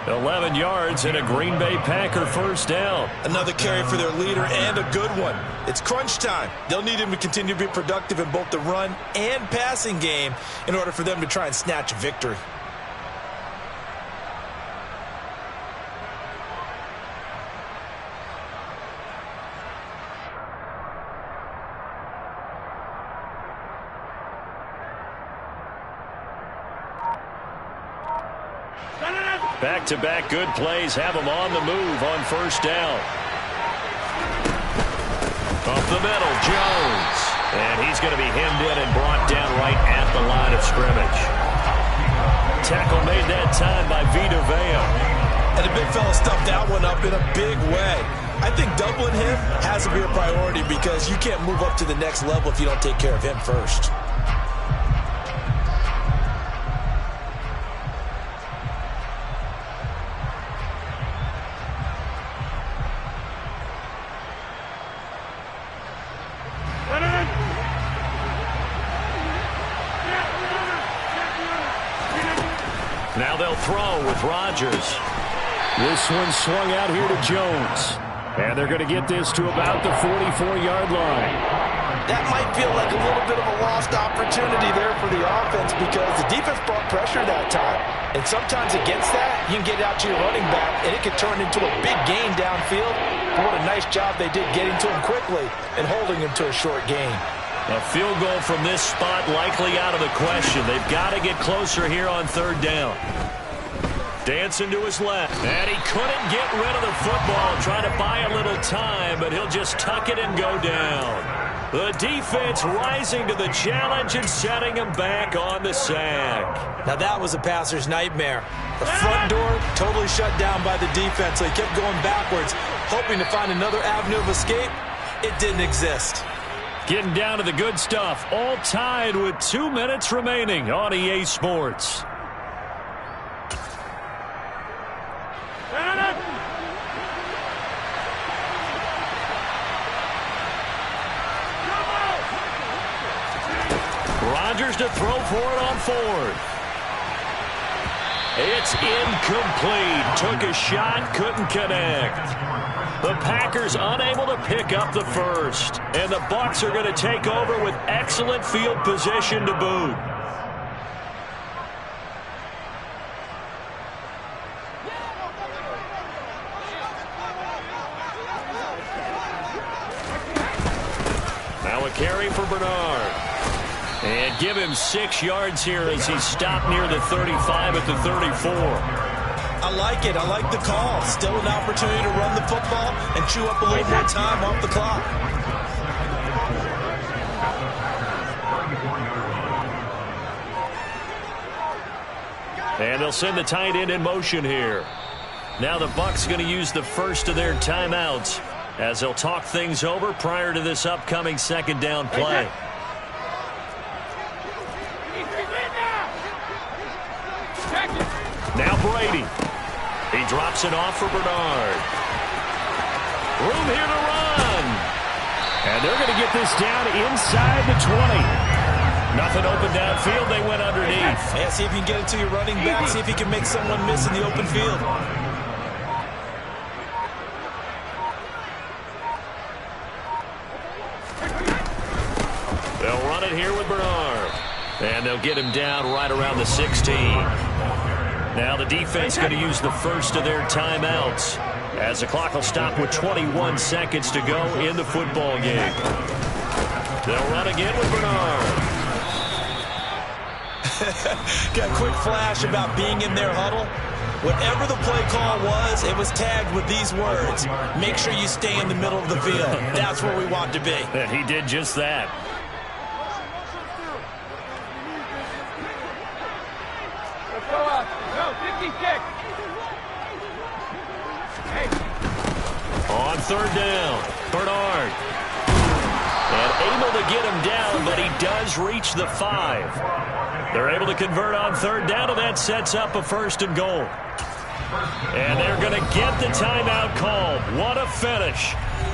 11 yards and a Green Bay Packer 1st down. Another carry for their leader and a good one. It's crunch time. They'll need him to continue to be productive in both the run and passing game in order for them to try and snatch a victory. Back-to-back good plays have him on the move on 1st down. Up the middle, Jones. And he's going to be hemmed in and brought down right at the line of scrimmage. Tackle made that time by Vita Vea. And the big fella stuffed that one up in a big way. I think doubling him has to be a priority because you can't move up to the next level if you don't take care of him first. Now they'll throw with Rodgers. This one swung out here to Jones. And they're going to get this to about the 44-yard line. That might feel like a little bit of a lost opportunity there for the offense because the defense brought pressure that time. And sometimes against that, you can get out to your running back, and it can turn into a big gain downfield. But what a nice job they did getting to him quickly and holding him to a short gain. A field goal from this spot likely out of the question. They've got to get closer here on 3rd down. Dancing to his left. And he couldn't get rid of the football. Trying to buy a little time, but he'll just tuck it and go down. The defense rising to the challenge and setting him back on the sack. Now that was a passer's nightmare. The front door totally shut down by the defense, so he kept going backwards, hoping to find another avenue of escape. It didn't exist. Getting down to the good stuff. All tied with 2 minutes remaining on EA Sports. Rodgers to throw for it on 4th. It's incomplete. Took a shot, couldn't connect. The Packers unable to pick up the first. And the Bucs are going to take over with excellent field position to boot. Now a carry for Bernard. And give him 6 yards here as he stopped near the 35 at the 34. I like it. I like the call. Still an opportunity to run the football and chew up a little more time off the clock. And they'll send the tight end in motion here. Now the Bucs going to use the first of their timeouts as they'll talk things over prior to this upcoming second down play. Now Brady. He drops it off for Bernard. Room here to run. And they're going to get this down inside the 20. Nothing open downfield. They went underneath. Yeah, see if you can get it to your running back. See if you can make someone miss in the open field. They'll run it here with Bernard. And they'll get him down right around the 16. Now the defense going to use the first of their timeouts as the clock will stop with 21 seconds to go in the football game. They'll run again with Bernard. Got a quick flash about being in their huddle. Whatever the play call was, it was tagged with these words. Make sure you stay in the middle of the field. That's where we want to be. And he did just that. On third down, Bernard. And able to get him down, but he does reach the 5. They're able to convert on third down, and that sets up a 1st and goal. And they're going to get the timeout called. What a finish.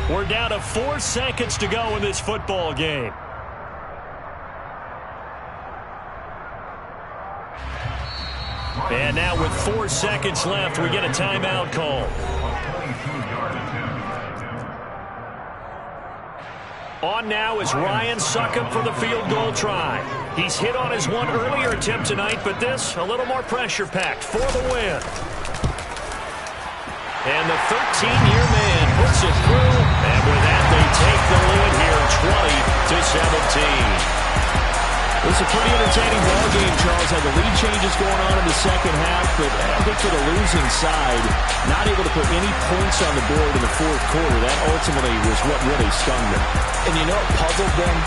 We're down to 4 seconds to go in this football game. And now with 4 seconds left, we get a timeout call. On now is Ryan Succop for the field goal try. He's hit on his one earlier attempt tonight, but this a little more pressure-packed for the win. And the 13-year man puts it through, and with that they take the lead here 20-17. It's a pretty entertaining ball game, Charles. Had the lead changes going on in the second half, but I think for the losing side, not able to put any points on the board in the fourth quarter. That ultimately was what really stung them. And you know what puzzled them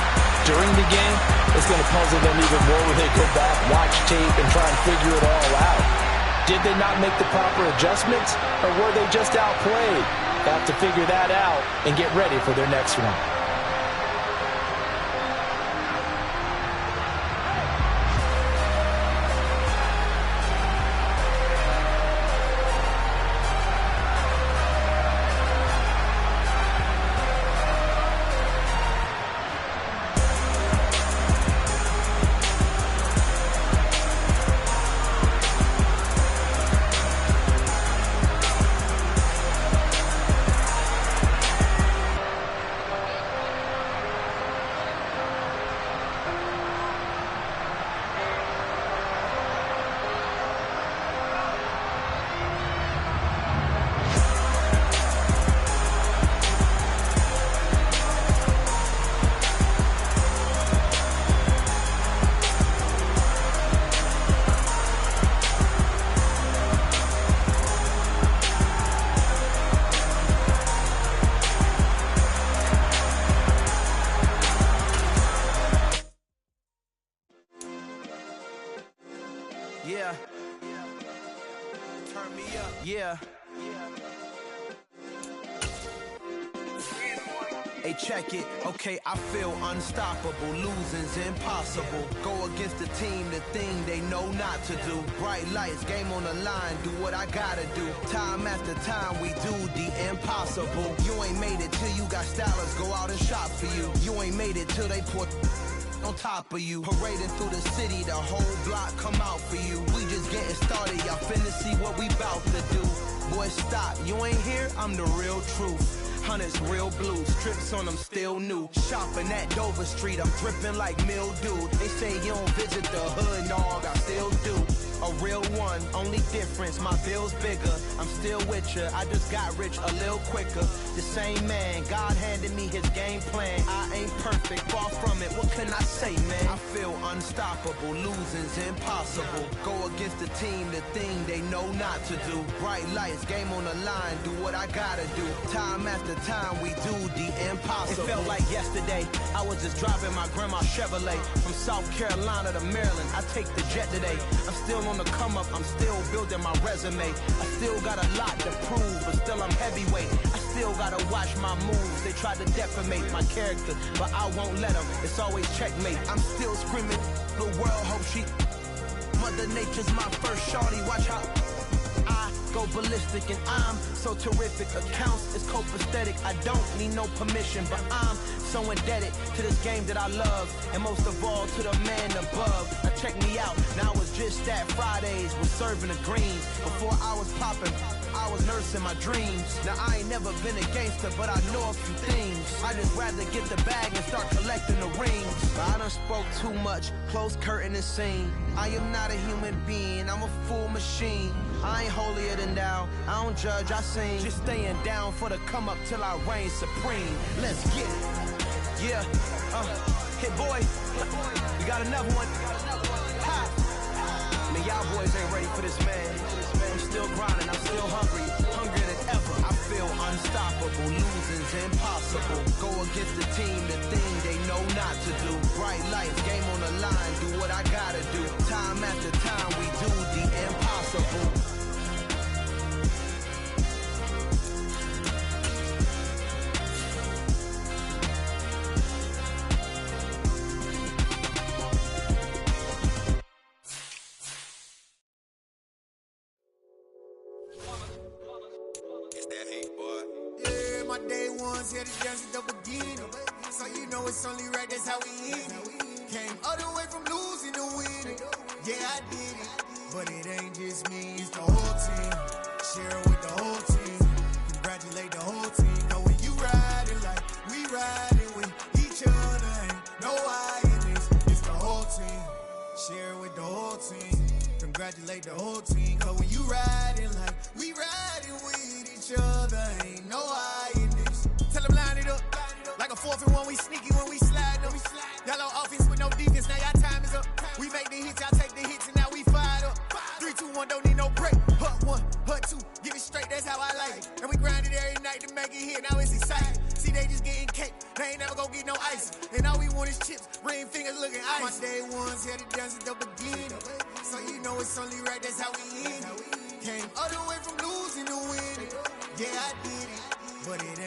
during the game? It's going to puzzle them even more when they go back, watch tape, and try and figure it all out. Did they not make the proper adjustments, or were they just outplayed? Have to figure that out and get ready for their next one. Yeah. Turn me up. Yeah. Hey, check it. Okay, I feel unstoppable. Losing's impossible. Go against the team, the thing they know not to do. Bright lights, game on the line. Do what I gotta do. Time after time, we do the impossible. You ain't made it till you got stylists go out and shop for you. You ain't made it till they put on top of you. Parading through the city, the whole block come out for you. We just getting started, y'all finna see what we bout to do. Boy, stop, you ain't here, I'm the real truth. Hunters, real blue, strips on them still new. Shopping at Dover Street, I'm dripping like mildew. They say you don't visit the hood, dog, I still do. A real one, only difference, my bill's bigger. I'm still with ya, I just got rich a little quicker. The same man, God handed me his game plan. I ain't perfect, far from it, what can I say, man? I feel unstoppable, losing's impossible. Go against the team, the thing they know not to do. Bright lights, game on the line, do what I gotta do. Time after time, we do the impossible. It felt like yesterday, I was just driving my grandma's Chevrolet. From South Carolina to Maryland, I take the jet today. I'm still on the come up, I'm still building my resume. I still got a lot to prove, but still I'm heavyweight. I still gotta watch my moves. They try to defamate my character, but I won't let them. It's always checkmate. I'm still screaming, the world hope she. Mother Nature's my first shorty, watch how I go ballistic and I'm so terrific. Accounts is copacetic, I don't need no permission, but I'm so indebted to this game that I love, and most of all to the man above. Now check me out, now it's just that Fridays was serving the greens. Before I was popping, I was nursing my dreams. Now I ain't never been a gangster, but I know a few things. I just rather get the bag and start collecting the rings. But I done spoke too much, close curtain and scene. I am not a human being, I'm a full machine. I ain't holier than thou, I don't judge, I sing. Just staying down for the come up till I reign supreme. Let's get it. Yeah, hit boy, we got another one. Ha! Man, y'all boys ain't ready for this, man. I'm still grinding, I'm still hungry, hungrier than ever. I feel unstoppable, losing's impossible. Go against the team, the thing they know not to do. Bright lights, game on the line, do what I gotta do. Time after time, we do the impossible. Here to dance at the beginning, so you know it's only right, that's how we end it. Came all the way from losing to winning, yeah I did it, but it ain't just me, it's the whole team. Share it with the whole team, congratulate the whole team. Know when you riding like we riding with each other, ain't no I in this, it's the whole team. Share it with the whole team, congratulate the whole team. Cause when you riding like we riding with each other, ain't no I in this. Tell them line it up, like a 4th and 1, we sneaky when we slide them. Y'all on offense with no defense, now y'all time is up. We make the hits, y'all take the hits, and now we fired up. 3, 2, 1, don't need no break. Hut 1, hut 2, give it straight, that's how I like it. And we grind it every night to make it here, now it's exciting. See, they just getting cake, they ain't never gonna get no ice. And all we want is chips, ring fingers looking ice. My day ones here to dance at the beginning, so you know it's only right, that's how we end it. Came all the way from losing to winning, yeah I did it, but it